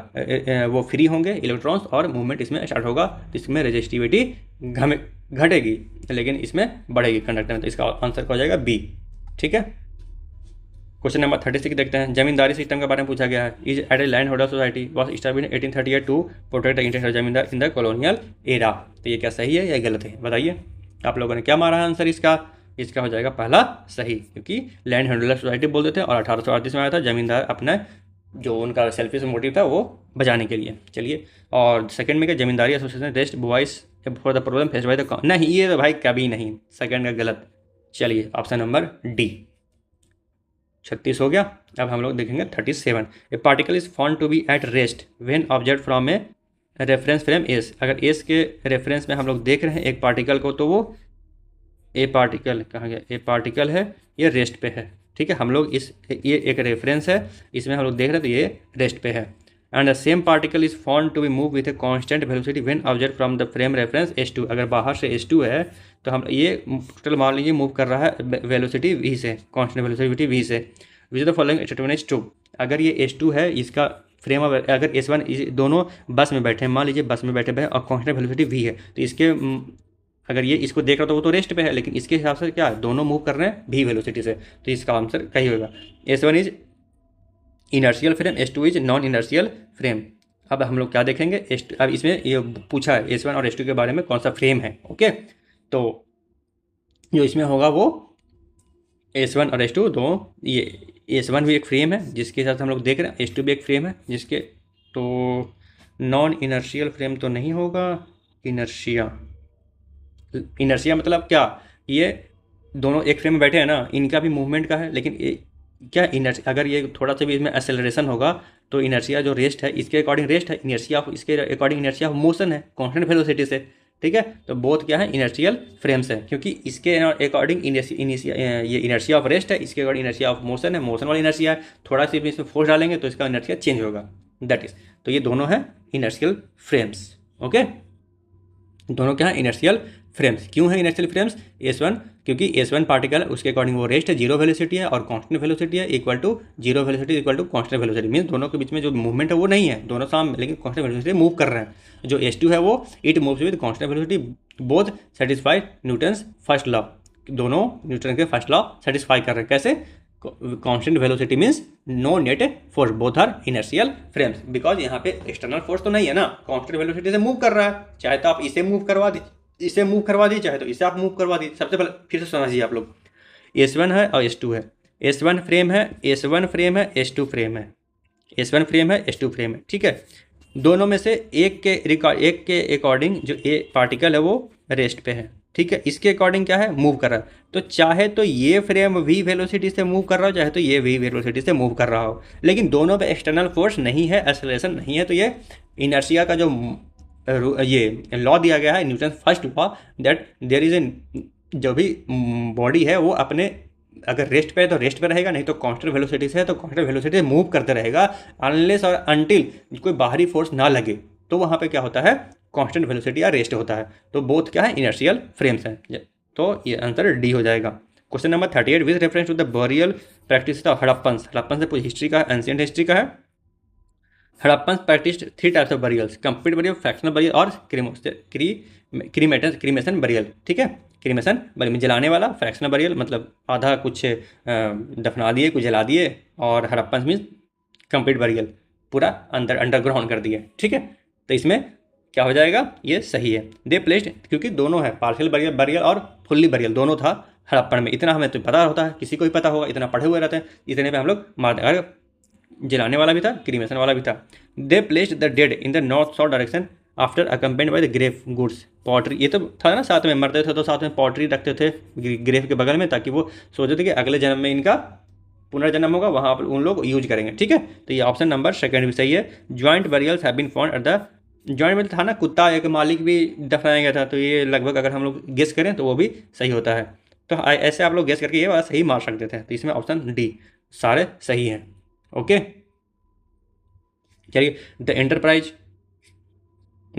वो फ्री होंगे इलेक्ट्रॉन्स और मूवमेंट इसमें स्टार्ट होगा, तो इसमें रेजिस्टिविटी घटेगी लेकिन इसमें बढ़ेगी कंडक्टर में। तो इसका आंसर हो जाएगा बी, ठीक है। क्वेश्चन नंबर 36 देखते हैं। जमींदारी सिस्टम के बारे में पूछा गया है। Is at a land holder society was established in 1838 to protect the interest of zamindar in the colonial era. तो ये क्या सही है या गलत है, बताइए। आप लोगों ने क्या मारा है आंसर इसका। इसका हो जाएगा पहला सही, क्योंकि लैंड होल्डर सोसाइटी बोलते थे और 1838 में आया था जमींदार अपना जो उनका सेल्फिश मोटिव था वो बचाने के लिए। चलिए, और सेकंड में क्या, zamindari association raised voice for the problem faced by the, नहीं ये तो भाई कभी नहीं, सेकंड का गलत। चलिए ऑप्शन नंबर डी। 36 हो गया। अब हम लोग देखेंगे 37। A particle is found to be at rest when observe from a reference frame S. अगर एस के रेफरेंस में हम लोग देख रहे हैं एक पार्टिकल को, तो वो ए पार्टिकल कहाँ गया, ए पार्टिकल है, ये रेस्ट पे है, ठीक है। हम लोग ये एक रेफरेंस है, इसमें हम लोग देख रहे हैं तो ये रेस्ट पे है। And the same particle is found to be move with a constant velocity when observe from the frame reference S2। अगर बाहर से S2 है तो हम ये टोटल मान लीजिए मूव कर रहा है वेलोसिटी v से, कांस्टेंट वेलोसिटी v से। विच the following statement is true. अगर ये S2 है, इसका फ्रेम अगर S1, दोनों बस में बैठे हैं, मान लीजिए बस में बैठे हुए और कांस्टेंट वेलोसिटी v है, तो इसके अगर ये इसको देख रहा तो वो तो रेस्ट पे है, लेकिन इसके हिसाब से क्या दोनों मूव कर रहे हैं v वेलोसिटी से, तो इसका आंसर कहीं होगा। S1 is inertial frame, S2 is non inertial frame. अब हम लोग क्या देखेंगे, अब इसमें ये पूछा है S1 और S2 के बारे में कौन सा फ्रेम है। ओके, तो जो इसमें होगा वो S1 और S2 दो, ये S1 भी एक फ्रेम है जिसके साथ हम लोग देख रहे हैं, S2 भी एक फ्रेम है जिसके, तो नॉन इनर्शियल फ्रेम तो नहीं होगा। इनर्शिया मतलब क्या, ये दोनों एक फ्रेम में बैठे हैं ना, इनका भी मूवमेंट का है, लेकिन क्या इनर्शिया, अगर ये थोड़ा सा भी इसमें एक्सेलरेशन होगा तो इनर्शिया जो रेस्ट है इसके अकॉर्डिंग रेस्ट है, इनर्शिया ऑफ इसके अकॉर्डिंग इनर्शिया ऑफ मोशन है कांस्टेंट वेलोसिटी से, ठीक है। तो बोथ क्या है, इनर्शियल फ्रेम्स है, क्योंकि इसके अकॉर्डिंग ये इनर्शिया ऑफ रेस्ट है, इसके अकॉर्डिंग इनर्शिया ऑफ मोशन है, मोशन वाला इनर्शिया है। थोड़ा सी भी इसमें फोर्स डालेंगे तो इसका इनर्शिया चेंज होगा, दैट इज। तो ये दोनों है इनर्शियल फ्रेम्स। ओके, दोनों क्या है, इनर्शियल फ्रेम्स। क्यों है इनर्शियल फ्रेम्स, S1 क्योंकि S1 पार्टिकल है उसके अकॉर्डिंग वो रेस्ट है, जीरो वेलोसिटी है, और कांस्टेंट वेलोसिटी है equal to zero velocity equal to constant velocity, means दोनों के बीच में जो मूवमेंट है वो नहीं है, दोनों सामने लेकिन कांस्टेंट वेलोसिटी मूव कर रहे हैं। जो S2 है वो it moves with constant velocity both satisfy Newton's first law, दोनों न्यूटन के फर्स्ट लॉ सेटिस्फाई कर रहे हैं। कैसे, constant velocity means no net force, both are inertial frames, because यहाँ पे एक्सटर्नल फोर्स तो नहीं है ना, कांस्टेंट वेलोसिटी से मूव कर रहा है, चाहे तो आप इसे मूव करवा दीजिए, चाहे तो इसे आप मूव करवा दीजिए। सबसे पहले फिर से समझिए आप लोग, S1 है और S2 है, S1 फ्रेम है, S1 फ्रेम है, S2 फ्रेम है, S1 फ्रेम है, S2 फ्रेम है, ठीक है। दोनों में से एक के अकॉर्डिंग जो ए पार्टिकल है वो रेस्ट पे है, ठीक है, इसके अकॉर्डिंग क्या है, मूव कर रहा है। तो चाहे तो ये फ्रेम वी वेलोसिटी से मूव कर रहा हो, चाहे तो ये वी वेलोसिटी से मूव कर रहा हो, लेकिन दोनों पे एक्सटर्नल फोर्स नहीं है, एक्सेलरेशन नहीं है। तो ये इनर्शिया का जो ये लॉ दिया गया है, Newton first law, that there is an, जो भी बॉडी है वो अपने अगर रेस्ट पे है तो रेस्ट पे रहेगा, नहीं तो कांस्टेंट वेलोसिटी से है तो कांस्टेंट वेलोसिटी से मूव करते रहेगा, अनलेस और अनटिल कोई बाहरी फोर्स ना लगे, तो वहाँ पे क्या होता है, कांस्टेंट वेलोसिटी या रेस्ट होता है। तो बोथ क्या है, इनर्शियल फ्रेम्स हैं। तो ये आंसर डी हो जाएगा। Question number 38, with reference to the burial practice of Harappan. Harappan से पूरी हिस्ट्री का, एंशियंट हिस्ट्री का है। Harappan practice 3 types of burials, complete burial, fractional burial और क्रीमेशन बरियल। ठीक है, क्रीमेशन बरियल जलाने वाला, फ्रैक्शनल बरियल मतलब आधा कुछ दफना दिए, कुछ जला दिए, और हड़प्पन मीन्स कंप्लीट बरियल, पूरा अंदर अंडरग्राउंड कर दिए। ठीक है, तो इसमें क्या हो जाएगा, ये सही है। दे प्लेस्ड, क्योंकि दोनों है, पार्शियल बरियल बरियल और फुल्ली बरियल दोनों था हड़प्पन में। इतना हमें तो पता होता है, किसी को भी पता होगा, इतना पढ़े हुए रहते हैं, इतने पे हम लोग मार, अगर जलाने वाला भी था, क्रीमेशन वाला भी था। They placed the dead in the north south direction after accompanied by the grave goods, pottery. ये तो था ना, साथ में मरते थे तो साथ में पॉटरी रखते थे ग्रेव के बगल में, ताकि वो सोचते थे कि अगले जन्म में इनका पुनर्जन्म होगा, वहाँ पर उन लोग यूज करेंगे। ठीक है, तो ये ऑप्शन नंबर सेकंड भी सही है। Joint burials have been found at the, joint में था ना, कुत्ता एक मालिक भी दफनाया गया था, तो ये लगभग अगर हम लोग गेस करें तो वो भी सही होता है। तो ऐसे आप लोग गेस करके ये बात सही मार सकते थे। तो इसमें ऑप्शन डी सारे सही हैं। ओके, चलिए। द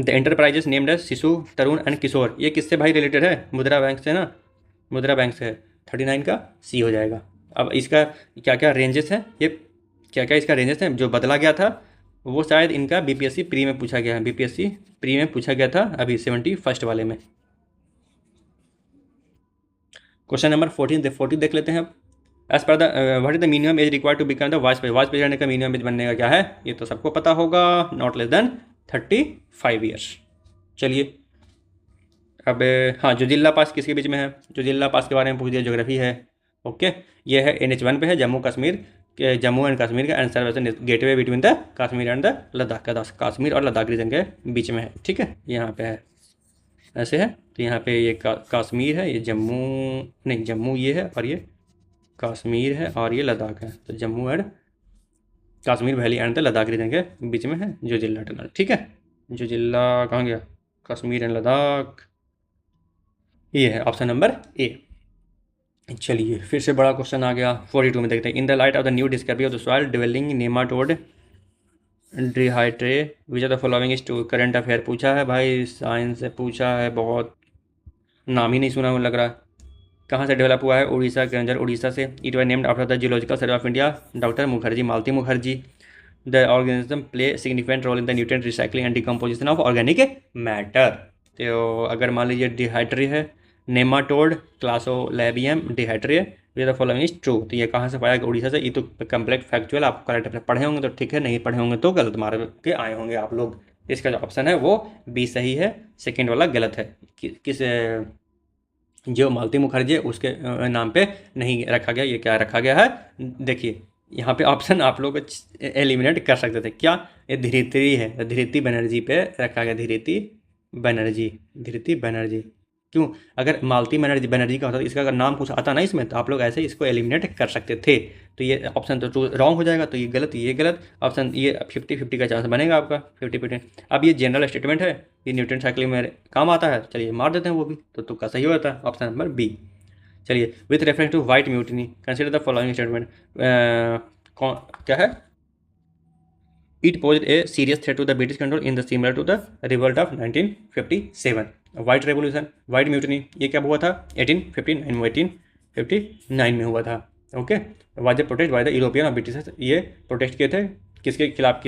एंटरप्राइजेस नेम्ड एज शिशु, तरुण एंड किशोर, ये किससे भाई रिलेटेड है, मुद्रा बैंक से ना, मुद्रा बैंक से है। 39 का सी हो जाएगा। अब इसका क्या क्या रेंजेस हैं, ये क्या क्या इसका रेंजेस हैं, जो बदला गया था वो शायद इनका बीपीएससी प्री में पूछा गया है, बीपीएससी प्री में पूछा गया था अभी 71 वाले में। क्वेश्चन नंबर 14 देख लेते हैं अब। As per the what is the minimum age required to become the vice president का मिनिमम एज बनने का क्या है, ये तो सबको पता होगा, नॉट लेस देन 35 ईयर्स। चलिए, अब हाँ, जोजिला पास किसके बीच में है, जोजिला पास के बारे में पूछ दिया, ज्योग्राफी है। ओके, ये है NH1 पे है, जम्मू कश्मीर के, जम्मू एंड कश्मीर का, आंसर वैसे gateway between the Kashmir and the Ladakh का, कश्मीर और लद्दाख रीजन के बीच में है। ठीक है, यहाँ पे है, ऐसे है। तो यहाँ पे ये कश्मीर है, ये जम्मू नहीं, जम्मू ये है, और ये कश्मीर है, और ये लद्दाख है। तो Jammu and Kashmir valley and the Ladakh region के बीच में है जोजिला टनल। ठीक है, जोजिला कहाँ गया, कश्मीर एंड लद्दाख, ये है ऑप्शन नंबर ए। चलिए, फिर से बड़ा क्वेश्चन आ गया, 42 में देखते हैं। In the light of the new discovery of the soil dwelling nematode dhritiae which of the following is true, current affair पूछा है भाई, साइंस से पूछा है, बहुत नाम ही नहीं सुना हुआ लग रहा है। कहाँ से डेवलप हुआ है, उड़ीसा के अंदर, उड़ीसा से। It was named after the geological survey of India, doctor Mukherjee, Malti Mukherjee. The organism play significant role in the nutrient recycling and decomposition of organic matter. तो अगर मान लीजिए डिहाइड्रे है, nematode Crassolabium dhritiae, which the following is true. तो ये कहाँ से पाया गया, उड़ीसा से। ये तो कंप्लीट फैक्चुअल, आप करेक्ट अपने पढ़े होंगे तो ठीक है, नहीं पढ़े होंगे तो गलत मार के आए होंगे आप लोग। इसका जो ऑप्शन है वो बी सही है, सेकेंड वाला गलत है। किस जो मालती मुखर्जी उसके नाम पे नहीं रखा गया, ये क्या रखा गया है, देखिए यहाँ पे ऑप्शन आप लोग एलिमिनेट कर सकते थे। क्या, ये धरित्री है, धरित्री बनर्जी पे रखा गया, धरित्री बनर्जी, धरित्री बनर्जी। क्यों, अगर मालती बनर्जी का होता तो इसका अगर नाम कुछ आता ना इसमें, तो आप लोग ऐसे इसको एलिमिनेट कर सकते थे। तो ये ऑप्शन तो रॉन्ग हो जाएगा, तो ये गलत, ये गलत ऑप्शन, ये 50-50 का चांस बनेगा आपका, 50-50। अब ये जनरल स्टेटमेंट है, ये न्यूटन साइकिल में काम आता है, चलिए मार देते हैं वो भी, तो तुक्का सही होता है, ऑप्शन नंबर बी। चलिए, with reference to white mutiny consider the following statement, क्या है, it pose a serious threat to the British control in the similar to the revolt of 1957। White revolution, white mutiny, ये कब हुआ था, 1859 में, 1859 में हुआ था। Okay, was the protest by the European और ब्रिटिशर्स, ये प्रोटेस्ट किए थे किसके खिलाफ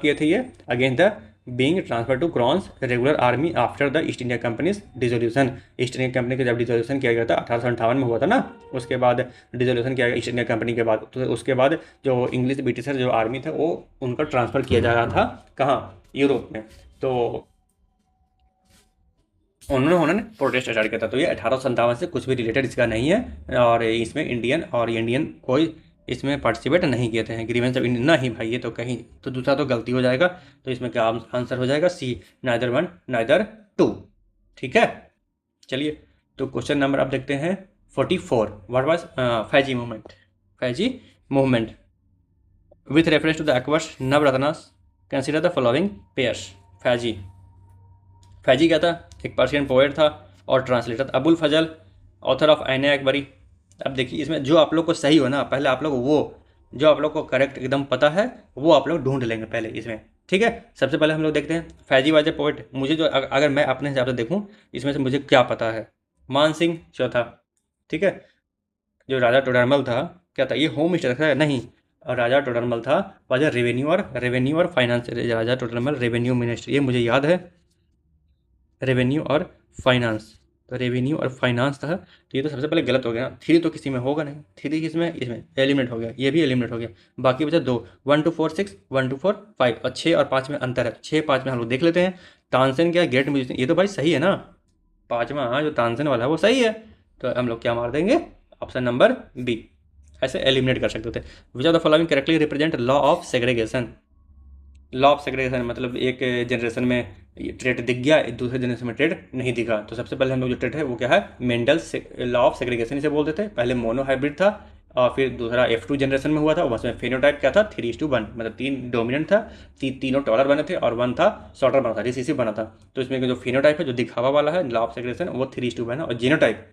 किए थे, ये against the being transfer to crown's regular army after the East India Company's dissolution. East India Company का जब डिसोल्यूशन किया गया था 1858 में हुआ था ना, उसके बाद डिसोल्यूशन किया गया ईस्ट इंडिया कंपनी के बाद, तो उसके बाद जो इंग्लिश ब्रिटिशर जो आर्मी था वो उनका ट्रांसफ़र किया जा रहा था कहाँ, यूरोप में। तो उन्होंने प्रोटेस्ट स्टार्ट किया था। तो ये 1857 से कुछ भी रिलेटेड इसका नहीं है, और इसमें इंडियन कोई इसमें पार्टिसिपेट नहीं किए थे, ग्रीवेंस ऑफ इंडियन नहीं भाई, ये तो कहीं तो दूसरा तो गलती हो जाएगा। तो इसमें क्या आंसर हो जाएगा, सी, नाइदर 1 नाइदर 2। ठीक है, चलिए, तो क्वेश्चन नंबर आप देखते हैं 44, what was Faizi movement, Faizi movement with reference to the Akbar's Navratnas consider the following pairs. Faizi, Faizi क्या था, एक पर्शियन पोएट था और ट्रांसलेटर था। अबुल फजल, ऑथर ऑफ आईने अकबरी। अब देखिए इसमें जो आप लोग को सही हो ना, पहले आप लोग वो जो आप लोग को करेक्ट एकदम पता है वो आप लोग ढूंढ लेंगे पहले इसमें, ठीक है। सबसे पहले हम लोग देखते हैं फैजी वाजे पोएट। मुझे जो अगर मैं अपने हिसाब से देखूँ इसमें से मुझे क्या पता है, मान सिंह चौथा, ठीक है। जो राजा टोडरमल था, क्या था ये होम मिनिस्टर था नहीं, और राजा टोडरमल था वाजा रेवेन्यू और फाइनेंस। राजा टोडरमल रेवेन्यू मिनिस्टर, ये मुझे याद है, रेवेन्यू और फाइनेंस। तो रेवेन्यू और फाइनेंस था, तो ये तो सबसे पहले गलत हो गया ना। थ्री तो किसी में होगा नहीं, थ्री किसमें, इसमें एलिमिनेट हो गया, ये भी एलिमिनेट हो गया। बाकी बचा दो, 1 2 4 6, 1 2 4 5, और 6 और 5 में अंतर है। 6 5 में हम लोग देख लेते हैं। तानसेन क्या, ग्रेट म्यूजिशियन, ये तो भाई सही है ना, पाँचवा जो तानसेन वाला है वो सही है। तो हम लोग क्या मार देंगे, ऑप्शन नंबर बी, ऐसे एलिमिनेट कर सकते थे। विच of the following correctly represent law of segregation. Law of segregation मतलब एक जनरेशन में ट्रेड दिख गया, दूसरे जनरेशन में ट्रेड नहीं दिखा। तो सबसे पहले हम लोग जो ट्रेड है वो क्या है, मेंडल्स लॉ ऑफ सेग्रीगेशन इसे बोलते थे। पहले मोनो हाइब्रिड था और फिर दूसरा F2 जनरेशन में हुआ था, उसमें फेनोटाइप क्या था, 3:1, मतलब 3 डोमिनेंट था, तीनों टॉलर बने थे और 1 था शॉर्टर बना था, रिसेसिव बना था। तो इसमें जो फेनोटाइप है जो दिखावा वाला है लॉ ऑफ सेग्रीगेशन वो 3:1 है। और जीनोटाइप,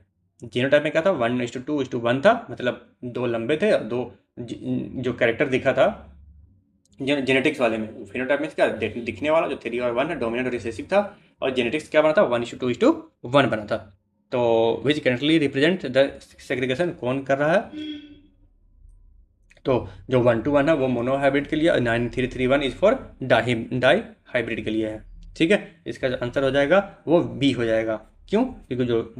जीनोटाइप में क्या था, 1:2:1 था, मतलब 2 लंबे थे और 2 जो कैरेक्टर दिखा था जेनेटिक्स वाले में। फिनोटाइप में क्या दिखने वाला जो 3 और 1 है, डोमिनेंट और रिसेसिव था। और जेनेटिक्स क्या बना था, 1:2:1 बना था। तो विच करेंटली रिप्रेजेंट द सेग्रीगेशन, कौन कर रहा है, तो जो 1:1 है वो मोनो हाइब्रिड के लिए, 9331 इज फॉर डाई हाइब्रिड के लिए है, ठीक है। इसका जो आंसर हो जाएगा वो बी हो जाएगा। क्यों, क्योंकि जो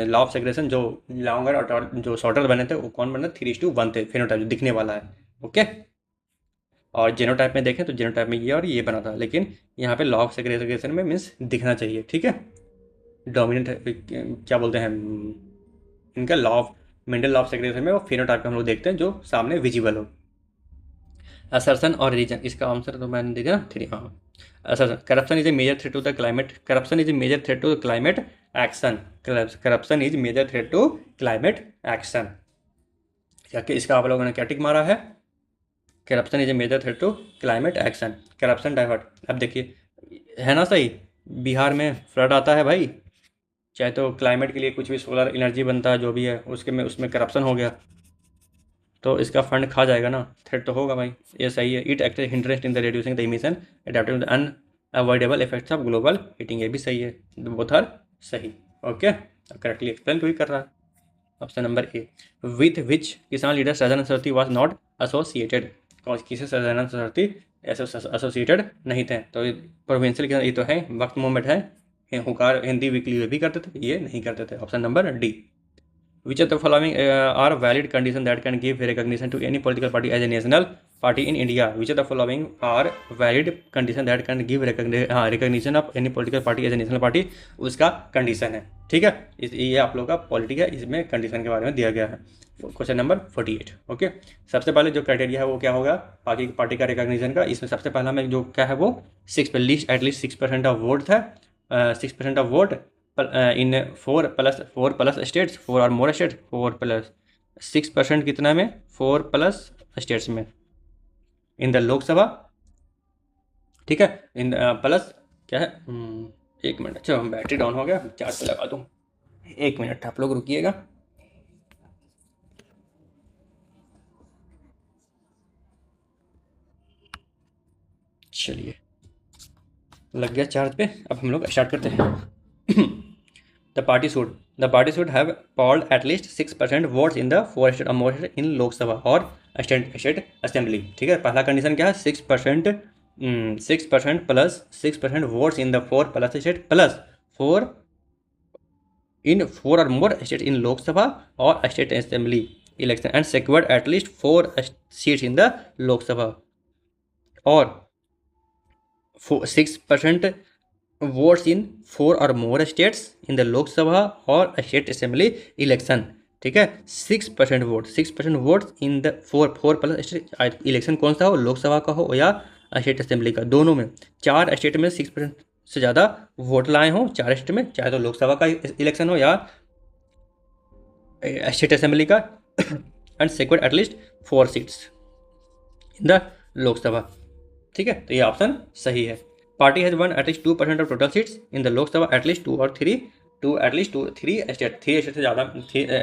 लॉ ऑफ सेग्रीगेशन जो लॉन्गर और जो शॉर्टर बने थे वो कौन बने, 3:1 थे, फिनोटाइप जो दिखने वाला है, ओके। और जेनोटाइप में देखें तो जेनोटाइप में ये और ये बना था, लेकिन यहाँ पे लॉ ऑफ सेग्रीगेशन में मीन्स दिखना चाहिए, ठीक है। डोमिनेंट क्या बोलते हैं इनका, law of Mendel law of segregation में वो फिनोटाइप का हम लोग देखते हैं जो सामने विजिबल हो। असर्सन और रीजन, इसका आंसर तो मैंने देखा ना, थ्री, हाँ। Assertion, corruption is a major threat to the climate, corruption is a major threat to the climate action, corruption is major threat to climate action. क्या इसका आप लोगों ने क्या टिक मारा है, corruption is a major threat to climate action, corruption divert. अब देखिए है ना सही, बिहार में फ्लड आता है भाई, चाहे तो क्लाइमेट के लिए कुछ भी सोलर एनर्जी बनता है जो भी है उसके में, उसमें करप्शन हो गया तो इसका फंड खा जाएगा ना, थ्रेट तो होगा भाई, ये सही है। It act interest in the reducing the emission adapting the unavoidable effects of global heating, ये भी सही है, बोथ आर सही, ओके। करेक्टली एक्सप्लेन कोई कर रहा है। Option number A, with which kisan leader Sadanand Saraswati was not associated, किसी सदानंद सरस्वती एसोसिएटेड नहीं थे। तो प्रोविंशियल के ये तो है, वक्त मूवमेंट है, हुकार हिंदी वीकली भी करते थे, ये नहीं करते थे। Option number D, which of the following are valid condition that can give recognition to any political party as a national party in India, which of the following are valid condition that can give recognition of any political party as a national party, उसका condition है, ठीक है। ये आप लोग का politic है, इसमें कंडीशन के बारे में दिया गया है। Question number 48, okay. सबसे पहले जो क्राइटेरिया है वो क्या होगा, बाकी पार्टी का रिकॉग्निशन का, इसमें सबसे पहला में जो क्या है वो 6 पर लीस्ट एटलीस्ट 6% ऑफ वोट था, 6% ऑफ वोट इन 4+ स्टेट्स, 4 और मोर स्टेट्स, 4+6% कितना में, 4+ स्टेट्स में इन द लोकसभा, ठीक है। इन प्लस क्या है, एक मिनट, अच्छा बैटरी डाउन हो गया, चार्ज पे लगा दूँ, एक मिनट आप लोग रुकिएगा। चलिए लग गया चार्ज पे, अब हम लोग स्टार्ट करते हैं। The party should have polled at least 6% votes in the 4 state और मोर स्टेट इन लोकसभा और स्टेट असेंबली, ठीक है। पहला कंडीशन क्या है, 6% plus 6% votes in the 4+ state plus 4 और मोर स्टेट इन लोकसभा और state assembly election and secured at least 4 seats in the Lok Sabha और 6% वोट्स इन 4 और more states in the Lok Sabha और स्टेट असेंबली इलेक्शन, ठीक है। 6% votes in the 4+ state election, कौन सा हो, लोकसभा का हो या स्टेट असेंबली का, दोनों में। 4 स्टेट में 6% से ज़्यादा वोट लाए हों, 4 स्टेट में, चाहे तो लोकसभा का इलेक्शन हो या स्टेट असेंबली का and secured at least 4 seats in the Lok Sabha. ठीक है, तो ये ऑप्शन सही है। Party has one at least 2% of total seats in the Lok Sabha at least 3 state, 3 state से ज़्यादा,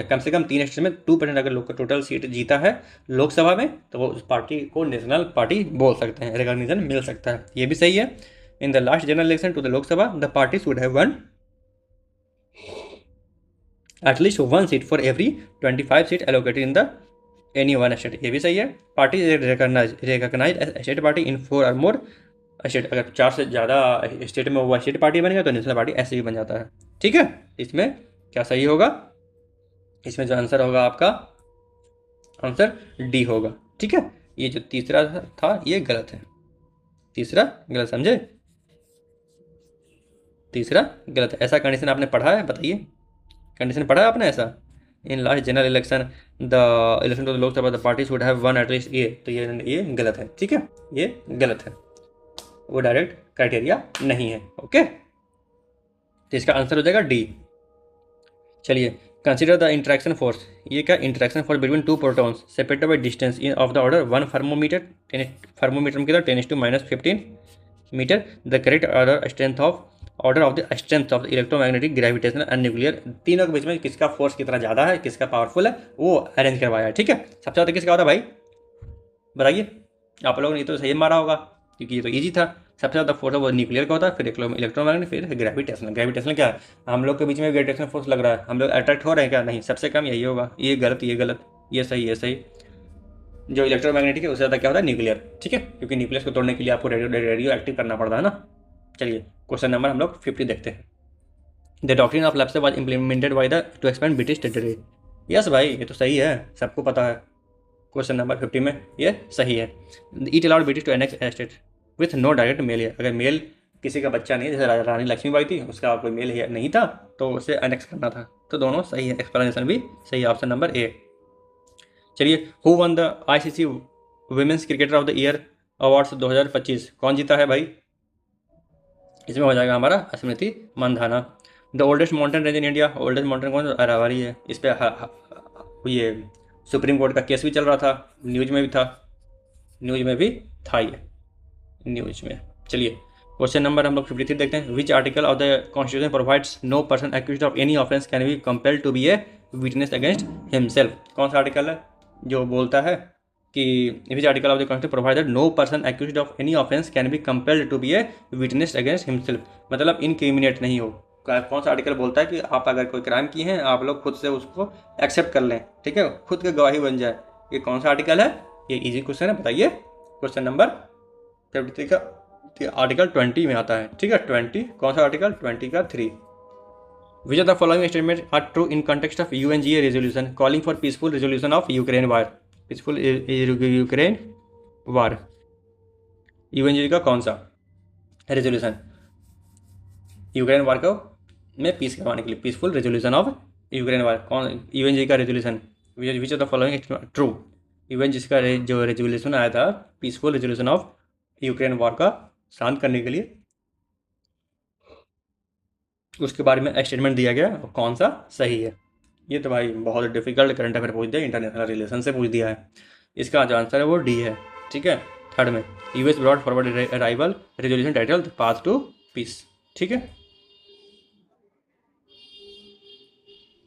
कम से कम 3 स्टेट में 2% अगर लोग टोटल सीट जीता है लोकसभा में तो वो उस पार्टी को नेशनल पार्टी बोल सकते हैं, रिकॉग्निशन मिल सकता है। ये भी सही है। In the last general election to the Lok Sabha the party should have one at least 1 seat for every 25 seat allocated in the any one state. ये भी सही है। Party recognise state party in 4 और मोर स्टेट, अगर 4 से ज़्यादा स्टेट में वो स्टेट पार्टी बन गया तो नेशनल पार्टी ऐसे ही बन जाता है। ठीक है, इसमें क्या सही होगा? इसमें जो आंसर होगा आपका आंसर डी होगा। ठीक है, ये जो तीसरा था ये गलत है, तीसरा गलत, समझे? तीसरा गलत है। ऐसा कंडीशन आपने पढ़ा है? बताइए, कंडीशन पढ़ा है आपने ऐसा? In last general election the election to the Lok Sabha the party should have one at least, ये तो ये गलत है। ठीक है, ये गलत है, वो डायरेक्ट क्राइटेरिया नहीं है। ओके, तो इसका आंसर हो जाएगा डी। चलिए, कंसिडर द इंटरेक्शन फोर्स। ये क्या? Interaction force between 2 protons separated by distance in of the order 1 thermometer, thermometer में कितना 10⁻15 metre. The correct order of the strength of the electromagnetic, gravitational and nuclear, तीनों के बीच में किसका फोर्स कितना ज़्यादा है, किसका पावरफुल है, वो अरेंज करवाया है। ठीक है, सबसे ज़्यादा किसका होता है भाई? बताइए, आप लोगों ने ये तो सही मारा होगा क्योंकि ये तो ईजी था। सबसे ज़्यादा फोर्स वो न्यूक्लियर का होता है, फिर इलेक्ट्रोमैग्नेटिक, फिर ग्रेविटेशनल। ग्रेविटेशनल क्या है? हम लोग के बीच में ग्रेविटेशनल फोर्स लग रहा है, हम लोग अट्रैक्ट हो रहे हैं क्या? नहीं, सबसे कम यही होगा। ये गलत, ये गलत, ये सही, ये सही। जो इलेक्ट्रोमैग्नेटिक है उससे ज़्यादा क्या होता है? न्यूक्लियर। ठीक है, क्योंकि न्यूक्लियस को तोड़ने के लिए आपको रेडियो एक्टिव करना पड़ता है ना। चलिए, क्वेश्चन नंबर हम लोग 50 देखते हैं। The doctrine of lapse was implemented by the to expand British territory. Yes भाई, ये तो सही है, सबको पता है। क्वेश्चन नंबर 50 में ये सही है। It allowed British to annex state with no direct male. अगर मेल किसी का बच्चा नहीं है, जैसे रानी लक्ष्मीबाई थी, उसका कोई मेल नहीं था तो उसे अनेक्स करना था। तो दोनों सही है, एक्सप्लेनेशन भी सही है, ऑप्शन नंबर ए। चलिए, who won the ICC women's cricketer of the year awards 2025? कौन जीता है भाई? इसमें हो जाएगा हमारा Smriti Mandhana. The oldest mountain range in India, oldest mountain कौन? अरावली है। इस पर ये सुप्रीम कोर्ट का केस भी चल रहा था, न्यूज में भी था, न्यूज में भी था ये, न्यूज में। चलिए, क्वेश्चन नंबर हम लोग 53 देखते हैं। Which article of the constitution provides no person accused of any offence can be compelled to be a witness against himself? कौन सा आर्टिकल है जो बोलता है कि which article of the constitution provided no person accused of any offence can be compelled to be a witness against himself? मतलब incriminate नहीं हो। कौन सा आर्टिकल बोलता है कि आप अगर कोई क्राइम किए हैं आप लोग खुद से उसको एक्सेप्ट कर लें, ठीक है, खुद की गवाही बन जाए? ये कौन सा आर्टिकल है? ये इजी क्वेश्चन है, बताइए। क्वेश्चन नंबर 53 का आर्टिकल 20 में आता है। ठीक है, 20 कौन सा आर्टिकल? 20 का 3। Which are the following statement are true in context of UNGA resolution calling for peaceful resolution of Ukraine war? Peaceful Ukraine war, UNGA का कौन सा रेजोल्यूशन यूक्रेन वार को में पीस करवाने के लिए? पीसफुल रेजोल्यूशन ऑफ यूक्रेन वार, कौन यूएनजी का resolution? Which of the following true? यूएनजी का जो रेजोल्यूशन आया था पीसफुल रेजोल्यूशन ऑफ यूक्रेन वार का शांत करने के लिए, उसके बारे में स्टेटमेंट दिया गया, कौन सा सही है? ये तो भाई बहुत डिफिकल्ट करंट अफेयर पूछ दिया, इंटरनेशनल रिलेशन से पूछ दिया है। इसका जो आंसर है वो डी है। ठीक है, थर्ड में US broad forward arrival resolution title path to peace. ठीक है,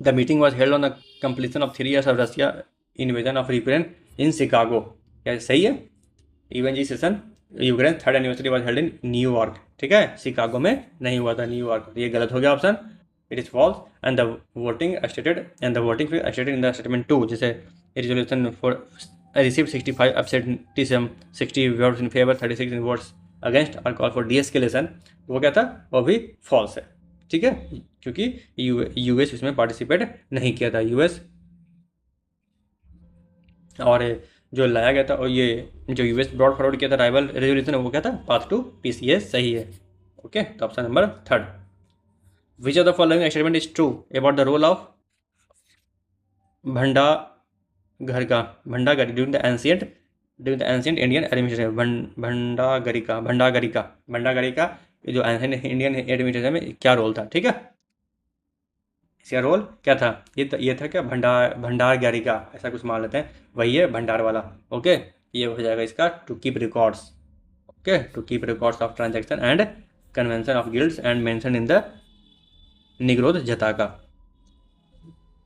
the meeting was held on the completion of 3 years of Russia invasion of Ukraine in Chicago. क्या सही है? UNGA session Ukraine third anniversary was held in New York. ठीक है, Chicago में नहीं हुआ था, न्यूयॉर्क। ये गलत हो गया option, it is false. And the voting stated in the statement 2, जैसे resolution for receive 65 absenteeism, 60 votes in favour, 36 votes against और कॉल फॉर डीएस्केलेशन, वो क्या था? वो भी फॉल्स है। ठीक है, क्योंकि यूएस इसमें पार्टिसिपेट नहीं किया था, यूएस। और जो लाया गया था और ये जो यूएस ब्रॉड फॉरवर्ड किया था राइवल रेजोल्यूशन, वो क्या था? Path to peace. ये सही है। ओके, तो option number 3। Which of the following statement is true about the role of Bhandagari during the ancient Indian administration? Bhandagari का जो एंशिएंट इंडियन एडमिनिस्ट्रेशन में क्या रोल था? ठीक है, इसका रोल क्या था? ये था क्या, भंडार गैरी का, ऐसा कुछ मान लेते हैं, वही है भंडार वाला। ओके, ये हो जाएगा इसका to keep records. Okay, to keep records of transaction and convention of guilds and mention in the Nigrodha Jataka.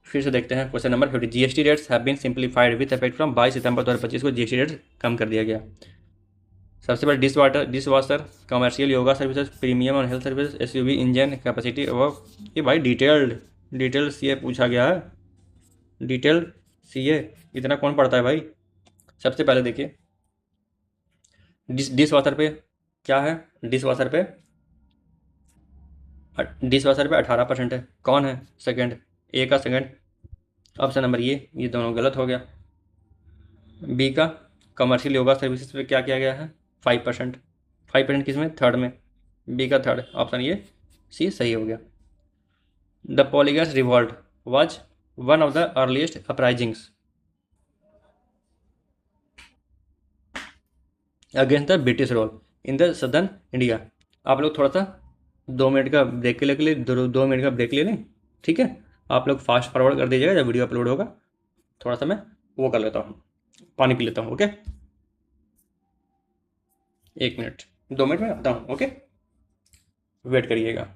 फिर से देखते हैं question number 50। GST rates have been simplified with effect from 22 सितंबर 2025 को जीएसटी रेट्स कम कर दिया गया। सबसे पहले dish washer, commercial yoga services, premium और health service, SUV engine capacity. अब ये भाई डिटेल सीए पूछा गया है, डिटेल सीए इतना कौन पढ़ता है भाई। सबसे पहले देखिए डिश वाशर पे क्या है, डिश वाशर पे 18% है। कौन है सेकंड? ए का सेकंड ऑप्शन नंबर ये दोनों गलत हो गया। बी का कमर्शियल योगा सर्विसेज पे क्या किया गया है? 5%। 5% किस में? थर्ड में, बी का थर्ड ऑप्शन ये सी सही हो गया। The Polygar revolt was one of the earliest uprisings against the British rule in the southern India. आप लोग थोड़ा सा 2 मिनट का ब्रेक के लिए 2 मिनट का ब्रेक ले लें, ठीक है? आप लोग फास्ट फॉरवर्ड कर दीजिएगा जब वीडियो अपलोड होगा। थोड़ा सा मैं वो कर लेता हूँ, पानी पी लेता हूँ। ओके, 1 मिनट, 2 मिनट में आता हूँ। ओके, वेट करिएगा।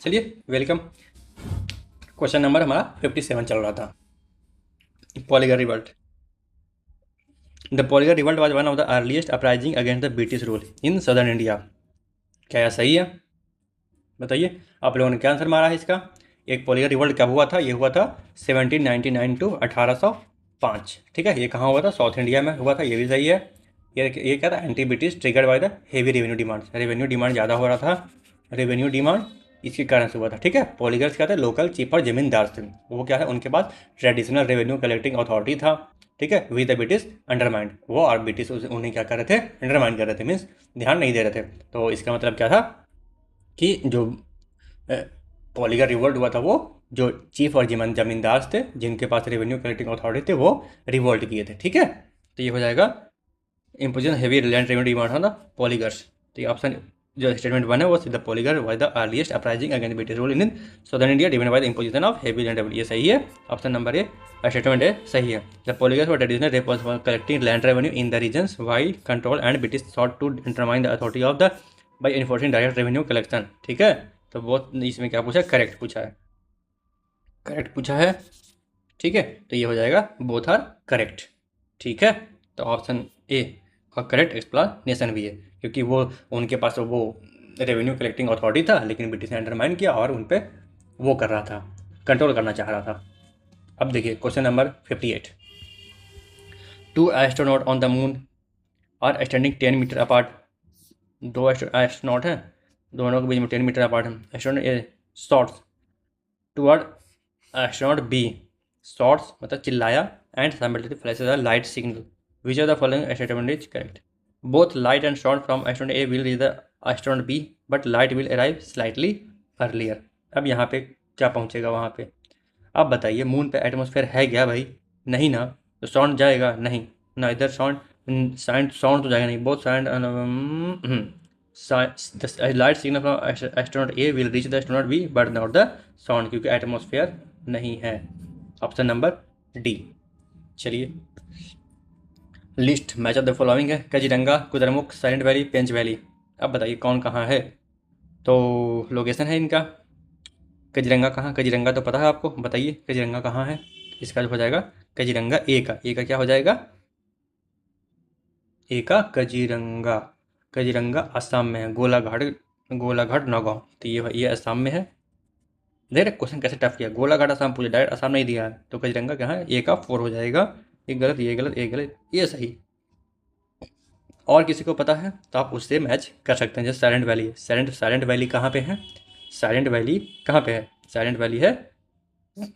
चलिए, वेलकम। क्वेश्चन नंबर हमारा 57 चल रहा था। Polygar revolt. The Polygar revolt was one of the earliest uprising against the British rule in southern India. क्या यह सही है? बताइए, आप लोगों ने क्या आंसर मारा है इसका? एक पॉलीगर रिवॉल्ट कब हुआ था? ये हुआ था 1799 टू 1805। ठीक है, ये कहाँ हुआ था? साउथ इंडिया में हुआ था, ये भी सही है। ये क्या था? Anti British triggered by the heavy revenue demand. Revenue demand ज़्यादा हो रहा था, रेवेन्यू डिमांड इसके कारण से हुआ था। ठीक है, पॉलीगर्स क्या थे? लोकल चीपर जमींदार थे। वो क्या है? उनके पास ट्रेडिशनल रेवेन्यू कलेक्टिंग अथॉरिटी था। ठीक है, विद द ब्रिटिश अंडरमाइंड। वो और ब्रिटिश उन्हें क्या कर रहे थे? अंडरमाइंड कर रहे थे, मीन्स ध्यान नहीं दे रहे थे। तो इसका मतलब क्या था कि जो पॉलीगर रिवोल्ट हुआ था, वो जो चीफ और जमींदार थे जिनके पास रेवेन्यू कलेक्टिंग अथॉरिटी थे, वो रिवोल्ट किए थे। ठीक है, तो ये हो जाएगा imposition heavy land revenue demand था पॉलीगर्स। तो ये ऑप्शन जो स्टेटमेंट 1 है वो सीधा Polygar was the earliest uprising against British rule in southern India driven by the imposition of heavy land revenue. ये सही है, ऑप्शन नंबर ए स्टेटमेंट है सही है। The poligars were traditional responsible for collecting land revenue in the regions while control and British sought to determine the authority of the by enforcing direct revenue collection. ठीक है, तो वो इसमें क्या पूछा? करेक्ट पूछा है, करेक्ट पूछा है। ठीक है, तो ये हो जाएगा बोथ आर करेक्ट। ठीक है, तो ऑप्शन ए और करेक्ट एक्सप्लेनेशन भी है, क्योंकि वो उनके पास वो रेवेन्यू कलेक्टिंग अथॉरिटी था, लेकिन ब्रिटिश ने अंडरमाइन किया और उन पर वो कर रहा था, कंट्रोल करना चाह रहा था। अब देखिए question number 58। 2 astronaut on the moon are standing 10 metre apart. 2 astronaut हैं, दोनों के बीच में 10 मीटर अपार्ट है। Astronaut A shouts toward astronaut B. Shouts मतलब चिल्लाया and simultaneously flashes a light signal. Which of the following statement is correct? Both light and sound from astronaut A will reach the astronaut B, but light will arrive slightly earlier. अब यहाँ पे क्या पहुँचेगा वहाँ पे? आप बताइए, moon पे एटमॉस्फेयर है क्या भाई? नहीं ना, तो साउंड जाएगा नहीं ना, इधर साउंड तो जाएगा नहीं। Both sound light signal from astronaut A will reach the astronaut B but not the sound, क्योंकि एटमॉस्फेयर नहीं है। Option number D. चलिए, list match of the following है। Kaziranga, Kudremukh, Silent Valley, Pench valley. अब बताइए कौन कहाँ है? तो लोकेशन है इनका। कजीरंगा कहाँ? कजीरंगा तो पता है आपको, बताइए कजीरंगा कहाँ है? इसका जो हो जाएगा कजीरंगा, ए का क्या हो जाएगा, ए का कजीरंगा। कजीरंगा असम में है, गोलाघाट नगांव, तो ये असम में है। देख रहे क्वेश्चन कैसे टफ किया, गोलाघाट असम पूछे, डायरेक्ट असम नहीं दिया है, तो कजीरंगा क्या है, ए का 4 हो जाएगा। ये गलत, ये गलत, ये गलत, ये सही। और किसी को पता है तो आप उससे मैच कर सकते हैं। जैसे साइलेंट वैली है, साइलेंट वैली कहाँ पे है, साइलेंट वैली कहाँ पे है, साइलेंट वैली है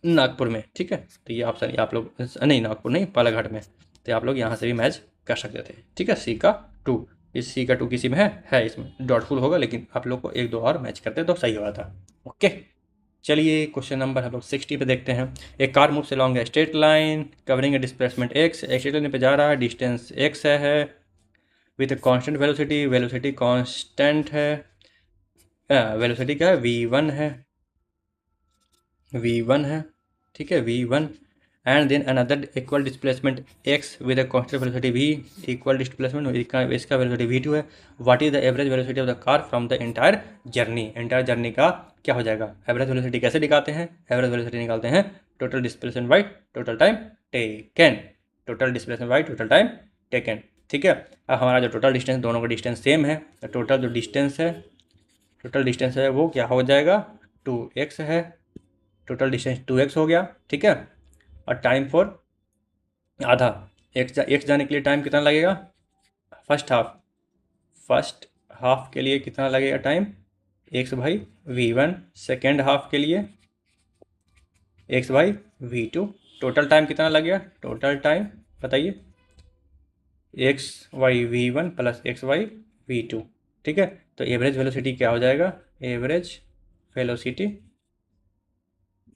नागपुर में, ठीक है। तो ये ऑप्शन आप लोग, नहीं नागपुर नहीं, बालाघाट में, तो आप लोग यहाँ से भी मैच कर सकते थे, ठीक है। सी का 2, इस सी का 2 किसी में है इसमें डाउटफुल होगा, लेकिन आप लोग को 1-2 और मैच करते तो सही हुआ था। ओके, चलिए क्वेश्चन नंबर हम लोग 60 पे देखते हैं। एक car moves along a straight line covering a displacement x, एक स्ट्रेट लाइन पे जा रहा है, डिस्टेंस एक्स है, with constant velocity, velocity constant है, वेलोसिटी क्या है, v1 है, v1 है, ठीक है, v1, and then another equal displacement x with a constant velocity v, equal displacement, इसका वेलोसिटी v2 है। What is the average velocity of the car from the entire journey का क्या हो जाएगा। एवरेज वेलोसिटी कैसे निकालते हैं, एवरेज वेलोसिटी निकालते हैं total displacement by total time taken, total displacement by total time taken, ठीक है। अब हमारा जो टोटल डिस्टेंस, दोनों का डिस्टेंस सेम है, तो टोटल जो टोटल डिस्टेंस है वो क्या हो जाएगा, 2x है, टोटल डिस्टेंस 2x हो गया, ठीक है। और टाइम फॉर आधा, एक्स जाने के लिए टाइम कितना लगेगा, फर्स्ट हाफ के लिए कितना लगेगा टाइम, x/v1, सेकेंड हाफ के लिए x/v2, टोटल टाइम कितना लगेगा, टोटल टाइम बताइए, x/v1 प्लस x/v2, ठीक है। तो एवरेज वेलोसिटी क्या हो जाएगा, एवरेज वेलोसिटी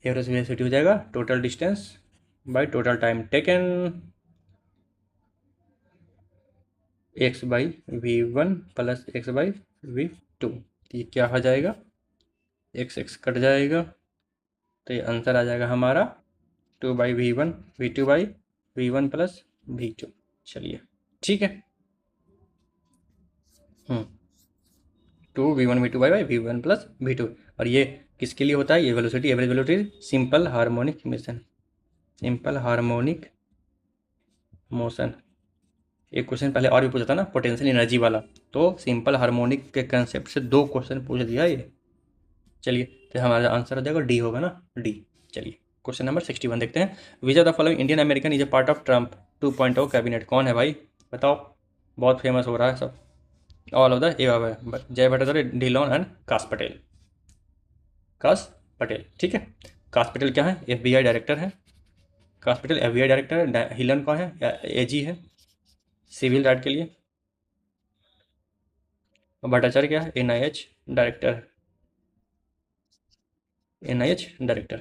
हो जाएगा total distance by total time taken, x/v1 plus x/v2, ये क्या हो जाएगा, x कट जाएगा, तो ये आंसर आ जाएगा हमारा 2/v1, v2/v1 प्लस v2। चलिए ठीक है, 2v1 v2/v1 प्लस v2। और ये किसके लिए होता है, ये velocity, average velocity simple harmonic motion. एक क्वेश्चन पहले और भी पूछा था ना, पोटेंशियल एनर्जी वाला, तो सिंपल हार्मोनिक के कंसेप्ट से 2 क्वेश्चन पूछ दिया ये। चलिए, तो हमारा आंसर हो जाएगा डी होगा ना, डी। चलिए क्वेश्चन नंबर 61 देखते हैं। Which of the following Indian American is a part of Trump 2.0 cabinet, कौन है भाई बताओ, बहुत फेमस हो रहा है सब, ऑल ऑफ द जय भट्टाचार्य, डिलॉन एंड काश पटेल, ठीक है। काश पटेल क्या है, FBI डायरेक्टर है, काश पटेल FBI डायरेक्टर है, हिलन कौन है, AG है सिविल राइट के लिए, भट्टाचार्य क्या है, NIH director.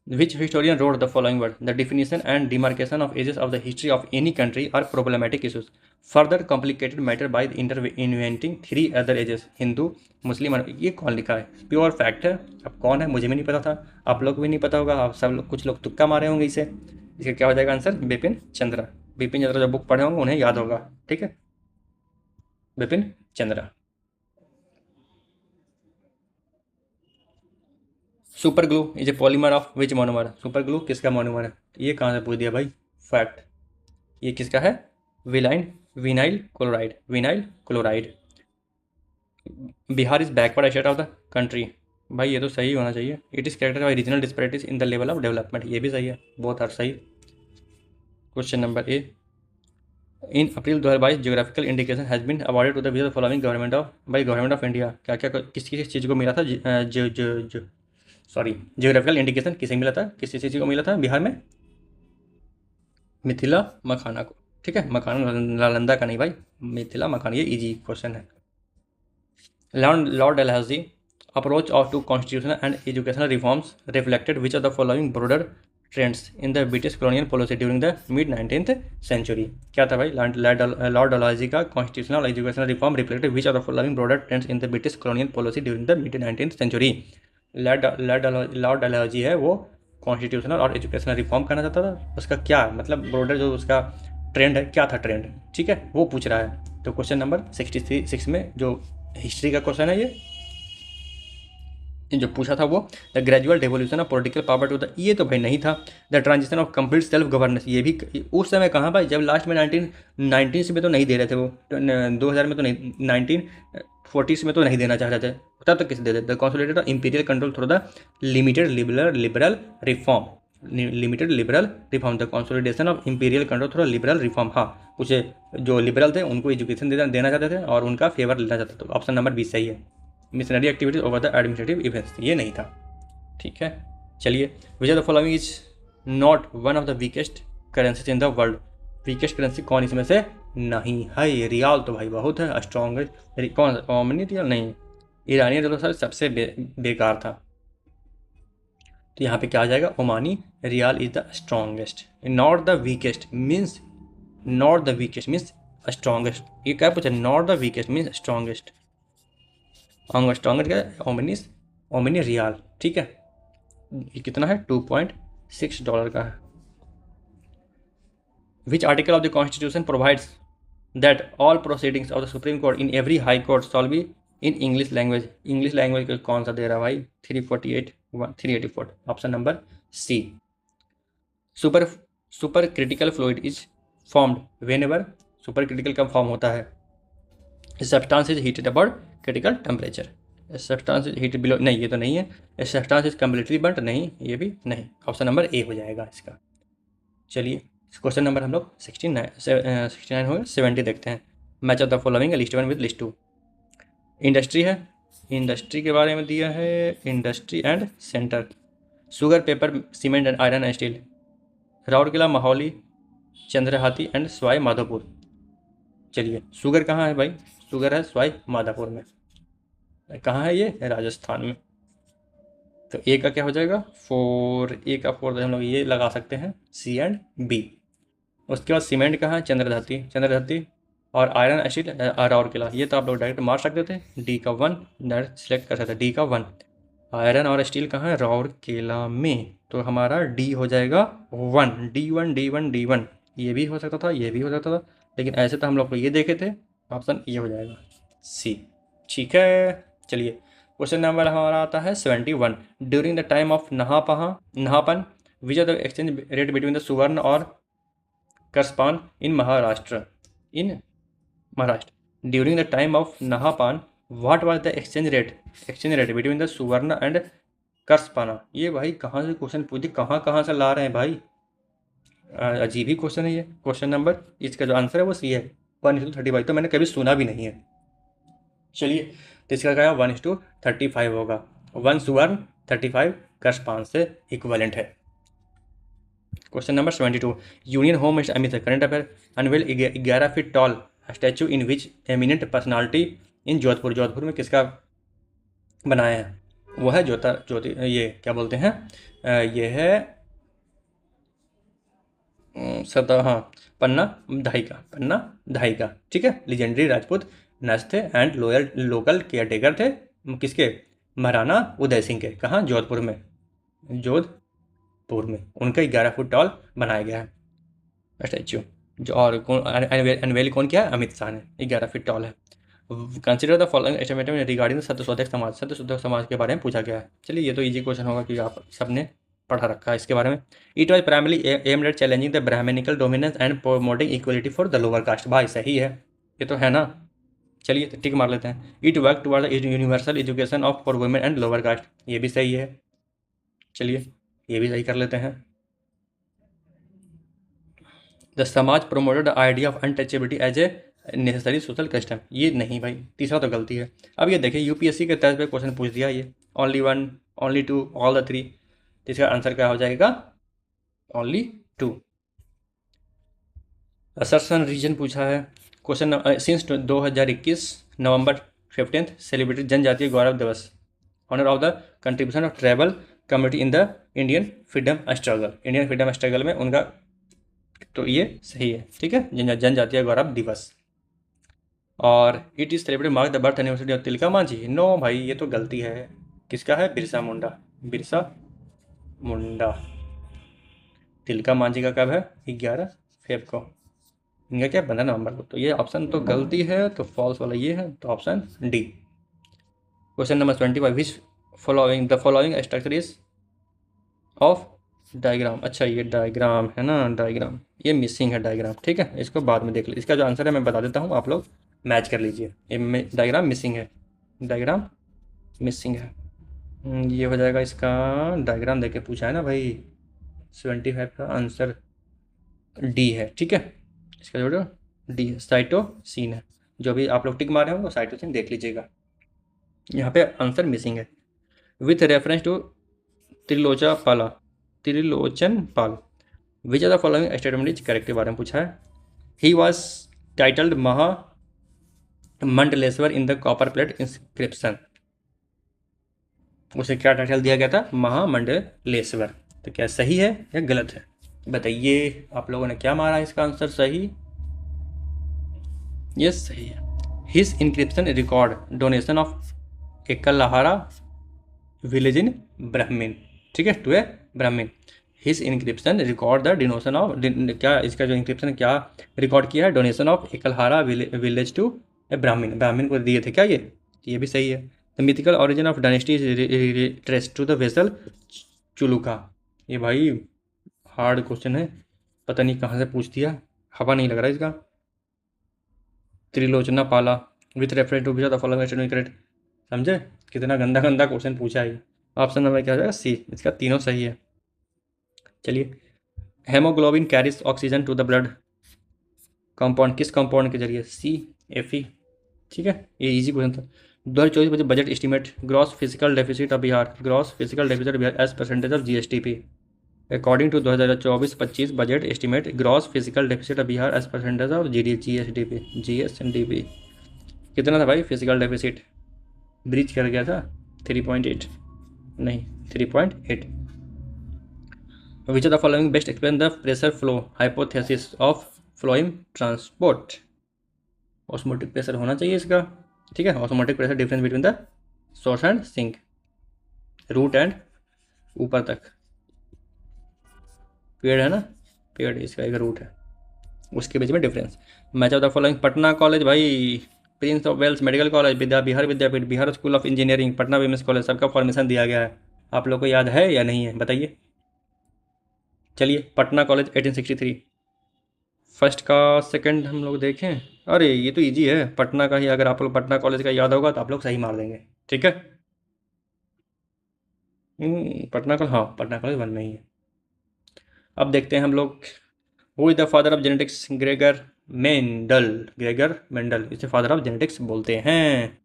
Which historian wrote the following word? The definition and demarcation of ages of the history of any country are problematic issues, further complicated matter by inventing 3 other ages, Hindu मुस्लिम। ये कौन लिखा है, pure fact है। अब कौन है मुझे भी नहीं पता था, आप लोग को भी नहीं पता होगा, आप सब लोग, कुछ लोग तुक्का मारे होंगे इसे। इसका क्या हो जाएगा आंसर, बिपिन चंद्रा। जो बुक पढ़े होंगे उन्हें याद होगा, ठीक है, Bipin Chandra. Super glue is a polymer of which monomer, super glue किसका मोनोमर है, ये कहाँ से पूछ दिया भाई, फैक्ट। ये किसका है, vinyl chloride. Bihar is backward state of the country, भाई ये तो सही होना चाहिए। It is character by regional disparities in the level of development, ये भी सही है, बहुत हर सही। Question number A, in April 2022 geographical indication has been awarded to the with following government of India, क्या क्या किस किस चीज़ को मिला था, जियोग्राफिकल इंडिकेशन किसे मिला था, किस चीज़ को मिला था बिहार में, मिथिला मखाना को, ठीक है। मखाना नालंदा का नहीं भाई, मिथिला मखाना, ये इजी क्वेश्चन है। Lord Dalhousie approach of to constitutional and educational reforms reflected which of the following broader trends in the British colonial policy during the mid 19th century, क्या था भाई, लॉर्ड डलहौजी का कॉन्स्टिट्यूशनल और educational reform reflected which of the following broader trends in the British colonial policy during the mid 19th century. Lord Dalhousie है वो constitutional और educational reform करना चाहता था, उसका क्या मतलब ब्रॉडर जो उसका ट्रेंड है, क्या था ट्रेंड, ठीक है, वो पूछ रहा है। तो क्वेश्चन नंबर 66 में जो हिस्ट्री का क्वेश्चन है ये, जो पूछा था वो the gradual devolution of political power to the, ये तो भाई नहीं था। The transition of complete self governance, ये भी उस समय कहाँ भाई, जब लास्ट में 1990 में तो नहीं दे रहे थे वो, 2000 में तो नहीं, 1940 में तो नहीं देना चाह रहे थे, तब तक किसे दे देते। The consolidated imperial control through the limited liberal reform, limited liberal reform, the consolidation of imperial control through liberal reform. हाँ, कुछ जो लिबरल थे उनको एजुकेशन देना चाहते थे और उनका फेवर लेना चाहते थे। तो ऑप्शन नंबर 20 सही है। Missionary activities over the administrative events, ये नहीं था। ठीक है, चलिए, which are the following is not one of the weakest currencies in the world, weakest currency कौन इसमें से नहीं है। रियाल तो भाई बहुत है स्ट्रॉन्गेस्ट, कौन ओमनी रियाल नहीं, ईरानी रियाल तो सबसे बेकार था। तो यहाँ पे क्या आ जाएगा, Omani rial is the strongest, not the weakest means, not the weakest means strongest. ये क्या पूछा, not the weakest means strongest, strongest क्या है, ओमिनी रियाल। ठीक है, ये कितना है, $2.6 का है। Which article of the constitution provides that all proceedings of the supreme court in every high court shall be in English language, English language कौन सा दे रहा है भाई, 384 option number C. Super critical fluid is formed whenever, super critical कब form होता है, substance is heated about critical temperature, substance is heated below, नहीं ये तो नहीं है। सब्सटेंस इज कम्प्लीटली बर्न्ड, नहीं ये भी नहीं, ऑप्शन नंबर ए हो जाएगा इसका। चलिए, क्वेश्चन नंबर हम लोग 69 हो गए, 70 देखते हैं। Match of the following list 1 with list 2। Industry है, इंडस्ट्री के बारे में दिया है, industry and centre, sugar, paper, cement and iron and steel, Rourkela, Mahauli, Chandrahati and Sawai Madhopur. चलिए, शुगर कहाँ है भाई, शुगर है सवाई माधोपुर में, कहाँ है ये, राजस्थान में। तो ए का क्या हो जाएगा, 4, ए का 4 हम लोग ये लगा सकते हैं, सी एंड बी। उसके बाद सीमेंट कहाँ है, चंद्रधाती और आयरन एसिड राउरकेला, ये तो आप लोग डायरेक्ट मार सकते थे, डी का 1 डायरेक्ट सेलेक्ट कर सकते, डी का 1। आयरन और स्टील कहाँ है, राउरकेला में, तो हमारा डी हो जाएगा 1, D1, ये भी हो सकता था, ये भी हो सकता था, लेकिन ऐसे तो हम लोग को ये देखे थे, ऑप्शन ये हो जाएगा सी। ठीक है, चलिए, क्वेश्चन नंबर हमारा आता है 71। During the time of Nahapana which are the exchange rate between the suvarna और karshapana in Maharashtra, during the time of Nahapana what was the exchange rate between the suvarna and karshapana. ये भाई कहाँ से क्वेश्चन पूछे, कहाँ से ला रहे हैं भाई, अजीब ही क्वेश्चन है ये। क्वेश्चन नंबर, इसका जो आंसर है वो सी है, 1:35, तो मैंने कभी सुना भी नहीं है। चलिए, तो इसका क्या 1:35 होगा, 1 सुवर्ण 35 करस्पान से इक्वलेंट है। Question number 72। Union home minister Amit current affair unveil 11 feet tall statue in which eminent personality in Jodhpur में किसका बनाया है, वो है ज्योति, ये क्या बोलते हैं, ये है हाँ, पन्ना धाई का। ठीक है, लिजेंडरी राजपूत नर्स थे and loyal local care taker थे, किसके, महाराणा उदय सिंह के, कहाँ, जोधपुर में, उनका 11 फुट टॉल बनाया गया है स्टैच्यू। जो और कौन अनवेल कौन किया है, अमित शाह ने, 11 फीट टॉल है। Consider the following estimate regarding Satyashodhak Samaj के बारे में पूछा गया है। चलिए, ये तो इजी क्वेश्चन होगा कि आप सबने पढ़ा रखा है इसके बारे में। It was primarily aimed at challenging the Brahmanical dominance and promoting equality for the lower caste. भाई सही है, ये तो है ना। चलिए, तो टिक मार लेते हैं। It work toward the universal education of for women and lower caste, ये भी सही है। चलिए, ये भी सही कर लेते हैं। The Samaj promoted the idea of untouchability as a necessary social custom, ये नहीं भाई, तीसरा तो गलती है। अब ये देखिए, यूपीएससी के तर्ज पे क्वेश्चन पूछ दिया, ये ओनली 1, ओनली 2, ऑल द 3, तो इसका आंसर क्या हो जाएगा, ओनली 2। असर्शन रीजन पूछा है question, since 2021 November 15 celebrated Janjatiya Gaurav Divas honour of the contribution of tribal community in the Indian freedom struggle में उनका, तो ये सही है। ठीक है, जनजातीय गौरव दिवस। और it is celebrated mark the birth anniversary of Tilka Manjhi, no भाई ये तो गलती है, किसका है, बिरसा मुंडा। तिलका मांझी का कब है, 11 फेब को, इनका क्या 15 नवंबर को, तो ये ऑप्शन तो गलती है, तो फॉल्स वाला ये है, तो option D. Question number 25। Which the following structure is of diagram. अच्छा ये डायग्राम है ना, डायग्राम ये मिसिंग है डायग्राम, ठीक है, इसको बाद में देख लीजिए। इसका जो आंसर है मैं बता देता हूँ, आप लोग मैच कर लीजिए। ये डायग्राम मिसिंग है, डायग्राम मिसिंग है। ये हो जाएगा इसका, डायग्राम देके पूछा है ना भाई। 75 का आंसर डी है, ठीक है। इसका जो डी है, साइटोसिन है। जो भी आप लोग टिक मारे हो वो साइटोसिन देख लीजिएगा। यहाँ पे आंसर मिसिंग है। With reference to Trilochana Pala, Trilochan Pal, which are the following statement is correct के बारे में पूछा है। He was titled Maha Mandaleshwar in the copper plate inscription. उसे क्या टाइटल दिया गया था, महामंडलेश्वर। तो क्या सही है या गलत है बताइए। आप लोगों ने क्या मारा इसका आंसर सही, ये सही है। His inscription record donation of Ekalahara village in Brahmin, ठीक है, to a Brahmin. His inscription record the donation of, क्या इसका जो इंक्रिप्शन क्या रिकॉर्ड किया है, donation of Ekalahara village to a Brahmin, Brahmin को दिए थे क्या ये भी सही है। The mythical origin of dynasty is trace to the vessel Chuluka. ये भाई हार्ड क्वेश्चन है, पता नहीं कहाँ से पूछ दिया, हवा नहीं लग रहा इसका। Trilochana Pala with reference to which the following statement correct. समझे कितना गंदा गंदा क्वेश्चन पूछा है। ऑप्शन नंबर क्या हो जाएगा, सी, इसका तीनों सही है। चलिए, haemoglobin carries oxygen to the blood compound, किस कंपाउंड के जरिए, सी Fe, ठीक है, ये इजी क्वेश्चन था। 2024 बजे budget estimate gross physical deficit of Bihar, gross physical deficit Bihar as percentage of GSDP। According to 2024-25 budget estimate gross physical deficit of Bihar as percentage of GSDP कितना था भाई फिजिकल डेफिसिट, ब्रीच कर गया था 3.8 नहीं 3.8। Which are the following best explain the pressure flow hypothesis of phloem transport. Osmotic pressure होना चाहिए इसका, ठीक है। Osmotic pressure difference between the source and sink, root and ऊपर तक पेड़ है ना, पेड़ इसका एक रूट है, उसके बीच में difference. Match of the following, Patna college भाई, prince of Wales medical college, Bihar Vidyapeeth, Bihar school of engineering, Patna women's college, सबका फॉर्मेशन दिया गया है। आप लोग को याद है या नहीं है बताइए। चलिए, पटना कॉलेज 1863, फर्स्ट का सेकंड हम लोग देखें। अरे ये तो इजी है, पटना का ही, अगर आप लोग पटना कॉलेज का याद होगा तो आप लोग सही मार देंगे, ठीक है। पटना कॉलेज, हाँ पटना कॉलेज 1 में ही है। अब देखते हैं हम लोग, who is the father of genetics, Gregor Mendel, Gregor Mendel इसे फादर ऑफ जेनेटिक्स बोलते हैं।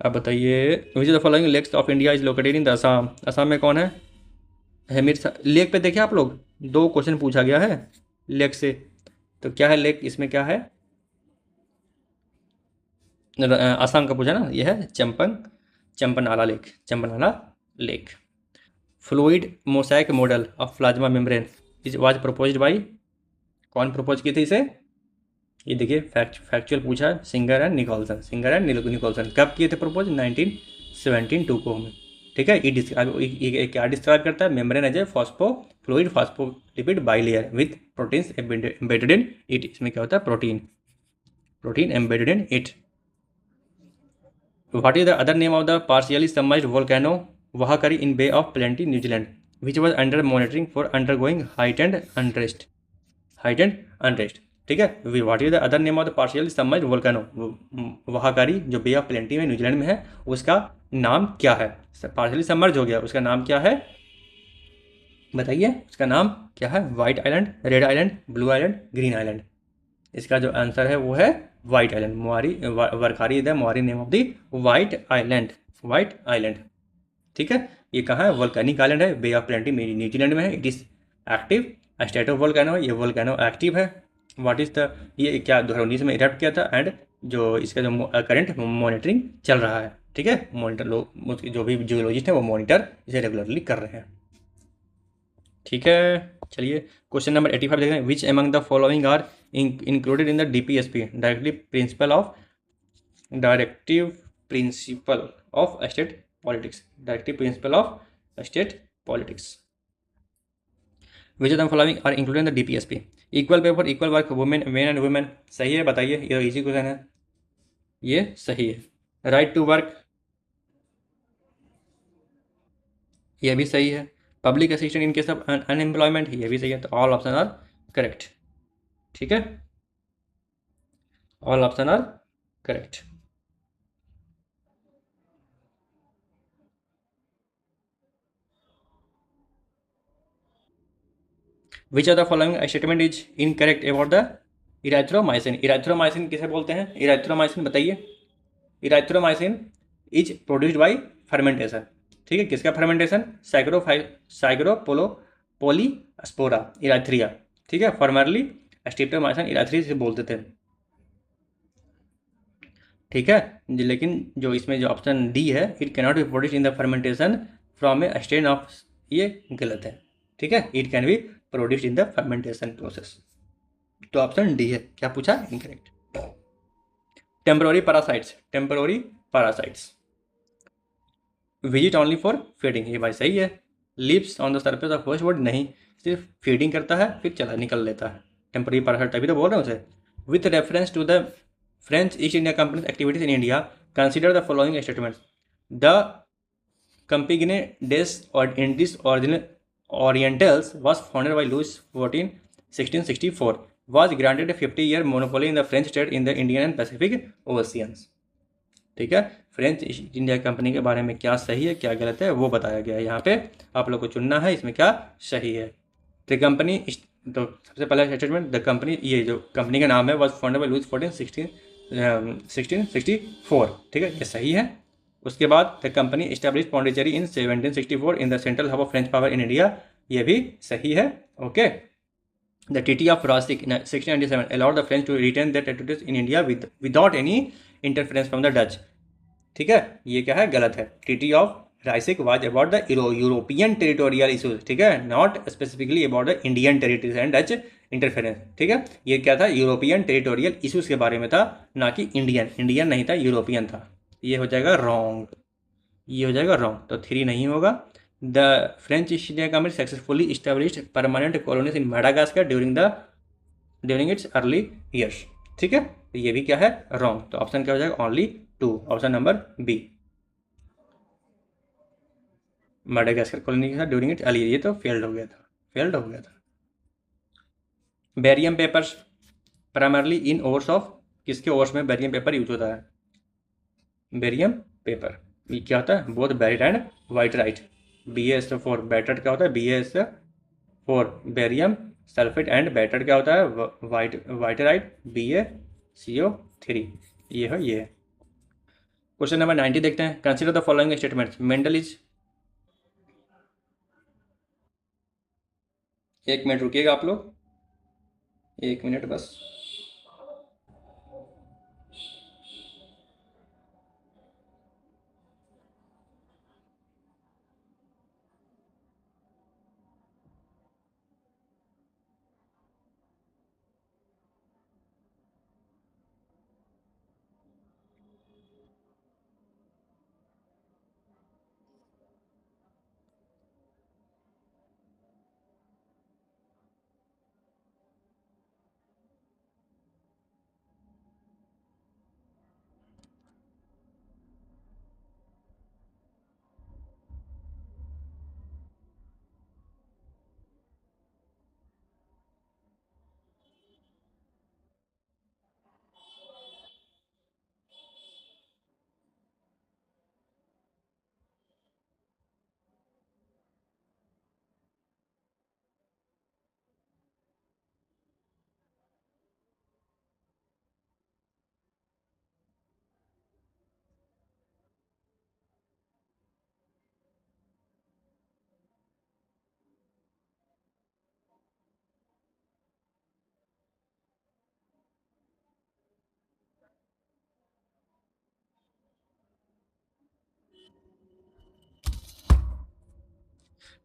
अब बताइए, which is the following lakes of India is located in the Assam, Assam में कौन है, हेमिर लेक पे देखिए आप लोग, 2 क्वेश्चन पूछा गया है लेक से, तो क्या है लेक, इसमें क्या है, असम का पूछा ना, यह है Champanala lake, Champanala lake. Fluid mosaic model of plasma membrane is was proposed by, कौन प्रपोज की थी इसे, ये देखिए फैक्चुअल पूछा है, Singer and Nicolson, Singer and Nicolson कब किए थे प्रपोज, 1972 को हमें, ठीक है। ये क्या डिस्क्राइब करता है, membrane as a fluid phospholipid bilayer with proteins embedded in it, इसमें क्या होता है, protein embedded in it. What is the other name of the partially submerged volcano Wahakari in Bay of Plenty, New Zealand, which was under monitoring for undergoing heightened unrest? Heightened unrest, ठीक है। What is the other name of the partially submerged volcano Wahakari जो बे of Plenty में New Zealand में है, उसका नाम क्या है, पार्शियली सबमर्ज हो गया, उसका नाम क्या है बताइए, उसका नाम क्या है, White Island, red island, blue island, green island. इसका जो आंसर है वो है White Island, Maori Whakaari the Maori name of the White Island, White Island, ठीक है। ये कहाँ है, वोल्केनिक आइलैंड है, बे ऑफ प्लेंटी में न्यूजीलैंड में है। It is active state of volcano, ये वोल्केनो एक्टिव है। व्हाट इज द, ये क्या 2019 में इरप्ट किया था, एंड जो इसका जो करंट मॉनिटरिंग चल रहा है, ठीक है। मॉनिटर लोग जो भी जियोलॉजिस्ट हैं वो मॉनिटर इसे रेगुलरली कर रहे हैं, ठीक है। चलिए, क्वेश्चन नंबर 85 देख रहे हैं, which among the following are included in the DPSP, directive principle of state politics, directive principle of state politics. Which of the following are included in the DPSP, equal pay for equal work women, men and women, सही है बताइए, ये easy question है, ये सही है। Right to work, ये भी सही है। Public assistant in case of unemployment, ये भी सही है। तो ऑल ऑप्शन आर करेक्ट। ठीक है, all option are correct. Which are the following statement is incorrect about the erythromycin. Erythromycin किसे बोलते हैं? इराथ्रोमाइसिन बताइए। Erythromycin is produced by fermentation. ठीक है, किसका फर्मेंटेशन? साइग्रोपोलो पोलीस्पोरा इराथ्रिया। ठीक है, फॉर्मरली स्ट्रिप्टोमाइसिन इराथ्री से बोलते थे। ठीक है, लेकिन जो इसमें जो ऑप्शन डी है, it cannot be produced in the fermentation from a strain of, ये गलत है। ठीक है, it can be produced in the fermentation process. तो ऑप्शन डी है। क्या पूछा? Incorrect. Temporary parasites, temporary parasites visit only for feeding, ये भाई सही है। Lives on the surface of host would, नहीं, सिर्फ फीडिंग करता है फिर चला निकल लेता है। टेम्पररी पैरासाइट तभी तो बोल रहे हैं उसे। With reference to the French East India company activities in India, consider the following statements. The Compagnie des और Indes Orientales was founded by Louis 1664, was granted a 50-year monopoly in the French trade in the Indian and Pacific Oceans। ठीक है, French East India company के बारे में क्या सही है क्या गलत है वो बताया गया है यहाँ पे। आप लोग को चुनना है इसमें क्या सही है। द कंपनी, तो सबसे पहला स्टेटमेंट, द कंपनी, ये जो कंपनी का नाम है, वॉज फाउंडेड बाई लुइस 1664। ठीक है, ये सही है। उसके बाद the company establish Pondicherry in 1764 in the central hub of French power in India, ये भी सही है। Okay. The Treaty of Ryswick in 1697 allowed the French to retain their territories in India without any interference from the Dutch। ठीक है, ये क्या है? गलत है। Treaty of Ryswick was about the European territorial issues। ठीक है, not specifically about the Indian territories and Dutch interference। ठीक है, ये क्या था? यूरोपियन टेरिटोरियल इश्यूज के बारे में था, ना कि इंडियन। इंडियन नहीं था, यूरोपियन था। ये हो जाएगा रॉन्ग, ये हो जाएगा रॉन्ग। तो 3 नहीं होगा। The French East India company successfully established permanent colonies in Madagascar during its early years. ठीक है, तो ये भी क्या है? रॉन्ग। तो ऑप्शन क्या हो जाएगा? Only 2, option number B. Madagascar colony के साथ ड्यूरिंग इट्स अर्ली, ये तो फेल्ड हो गया था, फेल्ड हो गया था। Barium papers primarily in ores of, किसके ओर्स में बेरियम पेपर यूज होता है? बेरियम पेपर ये क्या होता है? Both barite and witherite. BaSO4 बैटर्ड क्या होता है? BaSO4 barium sulphate and battered क्या होता है? वाइटराइट BaCO3। ये है, ये है। क्वेश्चन नंबर 90 देखते हैं। Consider the following statements. Mendel is, 1 minute रुकिएगा आप लोग, 1 मिनट बस।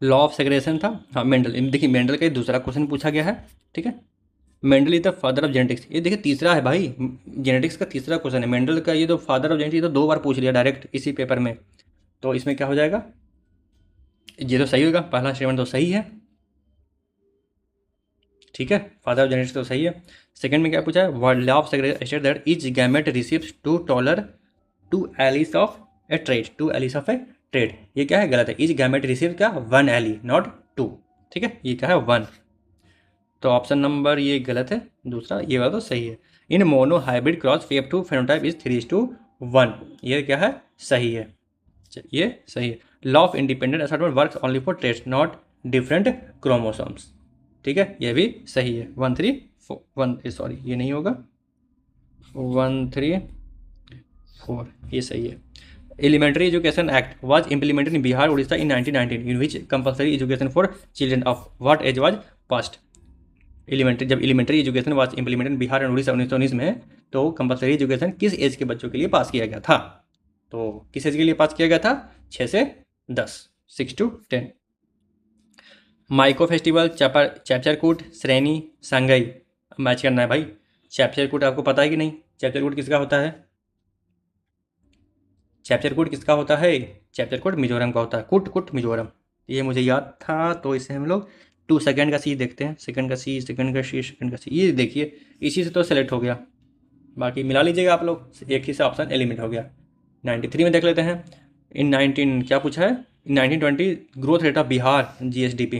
लॉ ऑफ सेग्रेगेशन था, हाँ मेंडल। देखिए मेंडल का दूसरा क्वेश्चन पूछा गया है। ठीक है, Mendel is the father of genetics, ये देखिए तीसरा है भाई, जेनेटिक्स का तीसरा क्वेश्चन है। मेंडल का ये तो फादर ऑफ जेनेटिक्स तो 2 बार पूछ लिया डायरेक्ट इसी पेपर में। तो इसमें क्या हो जाएगा? ये तो सही होगा, पहला स्टेटमेंट तो सही है। ठीक है, फादर ऑफ जेनेटिक्स तो सही है। सेकंड में क्या पूछा है? Word law of segregation state that each gamete receives 2 alleles of a trait, 2 alleles of a trade, ये क्या है, गलत है। इज गैमेट रिसीव क्या, 1 एली नॉट 2, ठीक है, ये क्या है 1, तो ऑप्शन नंबर ये गलत है, दूसरा ये वाला तो सही है। In monohybrid cross F two phenotype is 3:1, ये क्या है, सही है, ये सही है। Law of independent assortment works only for traits not different chromosomes, ठीक है, ये भी सही है। 1 3 4 सॉरी ये नहीं होगा, 1 3 4 ये सही है। Elementary education act was implemented in Bihar Orissa in 1919 in which compulsory education for children of what age was passed. जब elementary education was implemented Bihar and Orissa 1919 में, तो कंपल्सरी एजुकेशन किस एज के बच्चों के लिए पास किया गया था, तो किस एज के लिए पास किया गया था, 6 से 10, 6 to 10। माइको फेस्टिवल, चैपचरकूट, श्रेणी, संगई, मैच करना है भाई। चैपचरकूट आपको पता है कि नहीं, चैपचरकूट किसका होता है, चैपचरकूट किसका होता है, चैपचरकूट मिजोरम का होता है, कुट कुट मिजोरम, ये मुझे याद था, तो इसे हम लोग 2 सेकंड का सी देखते हैं, सेकंड का सी, सेकंड का सी, सेकंड का सी, ये देखिए इसी से तो सेलेक्ट हो गया, बाकी मिला लीजिएगा आप लोग, एक ही से ऑप्शन एलिमिनेट हो गया। 93 में देख लेते हैं। इन 19 क्या पूछा है, इन 1920 growth rate of Bihar GSDP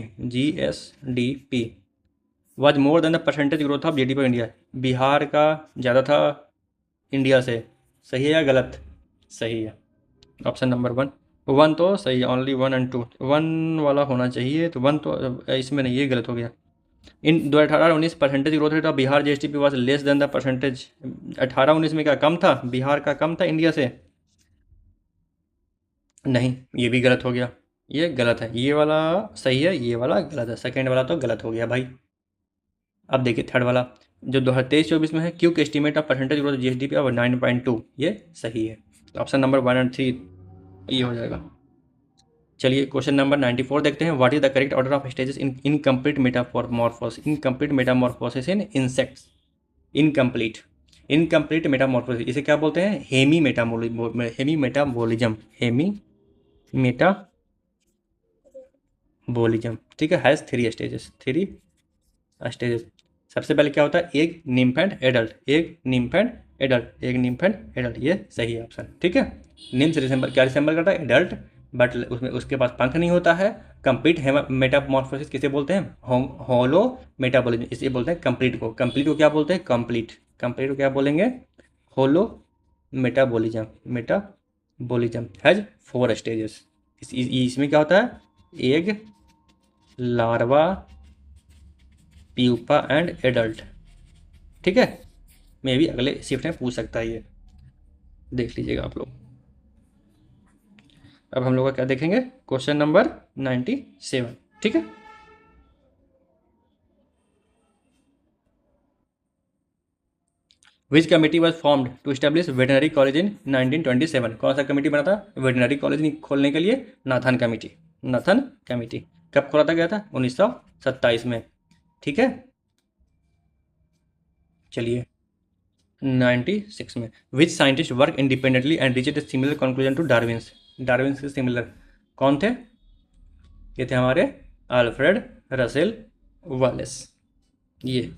was more than the percentage growth of GDP of India, Bihar का ज़्यादा था इंडिया से, सही है या गलत, सही है, ऑप्शन नंबर 1, 1 तो सही है, ओनली 1 and 2, 1 वाला होना चाहिए, तो 1 तो इसमें नहीं, ये गलत हो गया। इन 2018-19 percentage growth rate of Bihar GSDP was less than the percentage, 18-19 में क्या कम था, बिहार का कम था इंडिया से, नहीं, ये भी गलत हो गया, ये गलत है, ये वाला सही है, ये वाला गलत है, सेकंड वाला तो गलत हो गया भाई। अब देखिए थर्ड वाला, जो 2023-24 में है, quick estimate of percentage growth GSDP of 9.2, ये सही है, तो ऑप्शन नंबर 1 and 3 ये हो जाएगा। चलिए क्वेश्चन नंबर 94 देखते हैं। What is the correct order of stages in incomplete Metamorphosis, incomplete Metamorphosis in insects, incomplete, incomplete Metamorphosis, इसे क्या बोलते हैं, हेमी मेटाबॉलिज्म, हेमी मेटाबॉलिज्म, ठीक है, हैज़ 3 स्टेजेस, 3 स्टेजेस। सबसे पहले क्या होता है, एक निम्फ एंड एडल्ट, एक निम्फ एंड एडल्ट, एक निम्फ एंड एडल्ट, ये सही है ऑप्शन, ठीक है। निम्फ रिसेंबल क्या रिसेंबल करता है, एडल्ट, बट उसमें उसके पास पंख नहीं होता है। कंप्लीट मेटामॉर्फोसिस किसे बोलते हैं, होलो मेटाबॉलिज्म, इसे बोलते हैं कंप्लीट को, कंप्लीट को क्या बोलते हैं, कंप्लीट, कंप्लीट को क्या बोलेंगे, होलो मेटाबॉलिज्म, मेटाबॉलिज्म हैज 4 स्टेजेस। इसमें क्या होता है, egg, larva, pupa and adult, ठीक है, मे भी अगले शिफ्ट में पूछ सकता है, ये देख लीजिएगा आप लोग। अब हम लोग का क्या देखेंगे, क्वेश्चन नंबर 97, ठीक है। Which committee was formed to establish veterinary college in 1927, कौन सा कमेटी बना था वेटनरी कॉलेज खोलने के लिए, नाथन कमेटी, नाथन कमेटी। कब खोला था गया था, 1927 में, ठीक है। चलिए 96 में, which scientist work independently and reach the similar conclusion to Darwin's, Darwin's के सिमिलर कौन थे, ये थे हमारे अल्फ्रेड रसेल वालेस, ये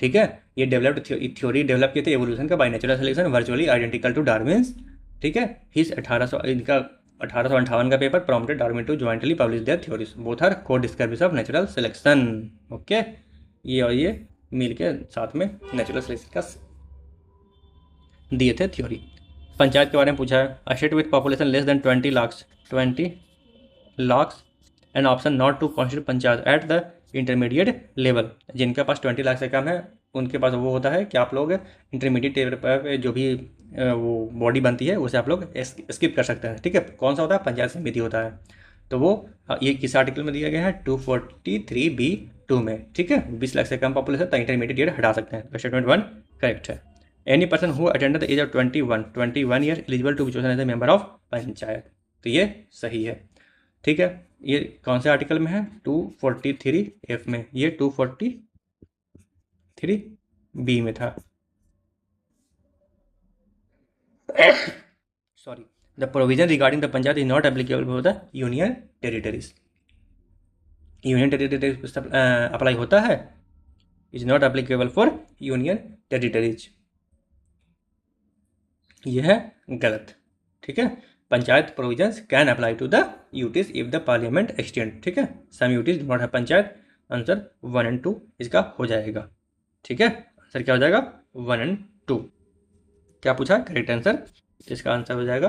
ठीक है। ये डेवलप्ड थ्योरी डेवलप किए थे एवोल्यूशन का by natural selection virtually identical to Darwin's, ठीक है। हिज 1800 इनका 1858 का paper prompted Darwin to jointly publish their theories both are co discoveries of natural selection, okay, ये और ये मिल के साथ में नेचुरल सिलेक्शन का दिए थे थ्योरी। पंचायत के बारे में पूछा है, a state with population less than 20 lakhs an option not to constitute panchayat at the intermediate level, जिनके पास 20 लाख से कम है उनके पास वो होता है कि आप लोग इंटरमीडिएट लेवल पर जो भी वो बॉडी बनती है उसे आप लोग स्किप कर सकते हैं, ठीक है। कौन सा होता है, पंचायत समिति होता है, तो वो ये किस आर्टिकल में दिया गया है, 243B(2) में, ठीक है। 20 लाख से कम पॉपुलेशन तो इंटरमीडिएट हटा सकते हैं, स्टेटमेंट 1 करेक्ट है। Any person who attended the age of 21 year eligible to be chosen as a member of panchayat, तो ये सही है, ठीक है। ये कौन से आर्टिकल में है, 243F में, ये 243B में था, sorry. The provision regarding the panchayat is not applicable for the union territories, union territories apply होता है, is not applicable for union territories, यह है गलत, ठीक है। Panchayat provisions can apply to the UTs if the parliament extend, ठीक है। Some UTs do not have panchayat, answer 1 and 2 इसका हो जाएगा, ठीक है। आंसर क्या हो जाएगा 1 एंड 2। क्या पूछा करेक्ट आंसर, इसका आंसर हो जाएगा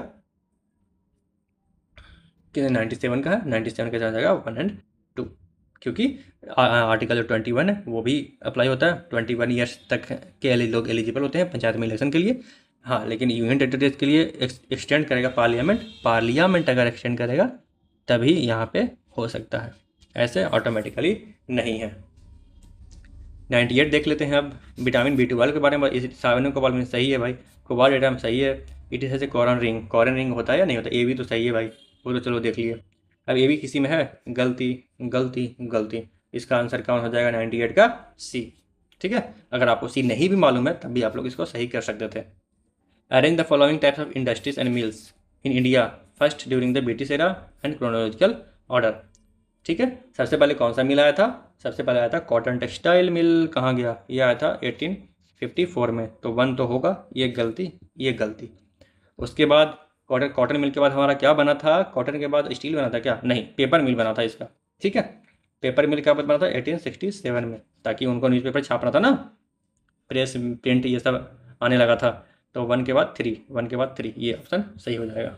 कि 97 का है, 97 का हो जाएगा 1 एंड 2, क्योंकि आर्टिकल जो 21 है वो भी अप्लाई होता है, 21 ईयर्स तक के लोग एलिजिबल होते हैं पंचायत में इलेक्शन के लिए। हाँ, लेकिन यूनियन टेरिटरीज के लिए एक्सटेंड करेगा पार्लियामेंट अगर एक्सटेंड करेगा तभी यहाँ पे हो सकता है, ऐसे ऑटोमेटिकली नहीं है। 98 देख लेते हैं अब। विटामिन B12 के बारे में, सावन कोबाल में सही है भाई, कोबाल डेटा में सही है। इट इज ए कॉरन रिंग होता है या नहीं होता, ए भी तो सही है भाई, वो तो चलो देख लिए। अब ए भी किसी में है, गलती गलती गलती, इसका आंसर कौन हो जाएगा 98 का सी, ठीक है। अगर आपको सी नहीं भी मालूम है तब भी आप लोग इसको सही कर सकते थे। Arrange the following types of industries and mills in India first during the British era and chronological order, ठीक है। सबसे पहले कौन सा मिल आया था, सबसे पहले आया था कॉटन टेक्सटाइल मिल, कहाँ गया, ये आया था 1854 में, तो 1 तो होगा, ये गलती ये गलती। उसके बाद कॉटन मिल के बाद हमारा क्या बना था, कॉटन के बाद स्टील बना था क्या, नहीं, पेपर मिल बना था इसका, ठीक है। पेपर मिल का बना था 1867 में, ताकि उनको न्यूज़पेपर छापना था ना, प्रेस प्रिंट ये सब आने लगा था। तो 1 के बाद 3, ये ऑप्शन सही हो जाएगा।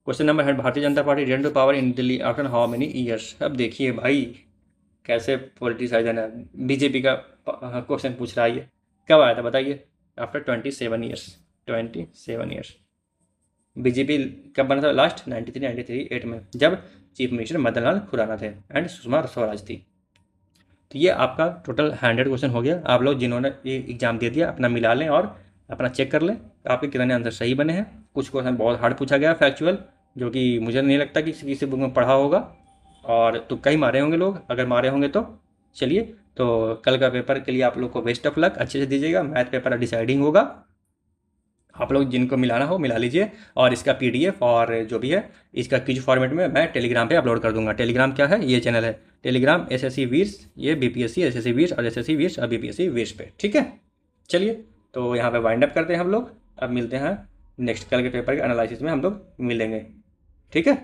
क्वेश्चन नंबर है, Bharatiya Janata party return to power in Delhi after how many years. अब देखिए भाई कैसे पॉलिटिसाइजन है, बीजेपी का क्वेश्चन पूछ रहा है, ये कब आया था बताइए, आफ्टर 27 ईयर्स, 27 ईयर्स। बीजेपी कब बना था लास्ट, 93 में, जब चीफ मिनिस्टर मदन लाल खुराना थे एंड सुषमा स्वराज थी। तो ये आपका टोटल 100 क्वेश्चन हो गया। आप लोग जिन्होंने ये एग्जाम दे दिया अपना मिला लें और अपना चेक कर लें आपके कितने आंसर सही बने हैं। कुछ क्वेश्चन बहुत हार्ड पूछा गया फैक्चुअल, जो कि मुझे नहीं लगता कि किसी बुक में पढ़ा होगा, और तुक्का ही मारे होंगे लोग, अगर मारे होंगे तो चलिए। तो कल का पेपर के लिए आप लोग को बेस्ट ऑफ लक, अच्छे से दीजिएगा। मैथ पेपर डिसाइडिंग होगा, आप लोग जिनको मिलाना हो मिला लीजिए, और इसका PDF और जो भी है इसका क्विज फॉर्मेट में मैं टेलीग्राम पे अपलोड कर दूंगा। टेलीग्राम क्या है, ये चैनल है टेलीग्राम SSC वीर्स, ये BPSC SSC वीर्स और SSC वीर्स और BPSC वीर्स पे, ठीक है। चलिए तो यहाँ पे वाइंड अप करते हैं हम लोग, अब मिलते हैं नेक्स्ट कल के पेपर के एनालिसिस में हम लोग मिलेंगे, ठीक है।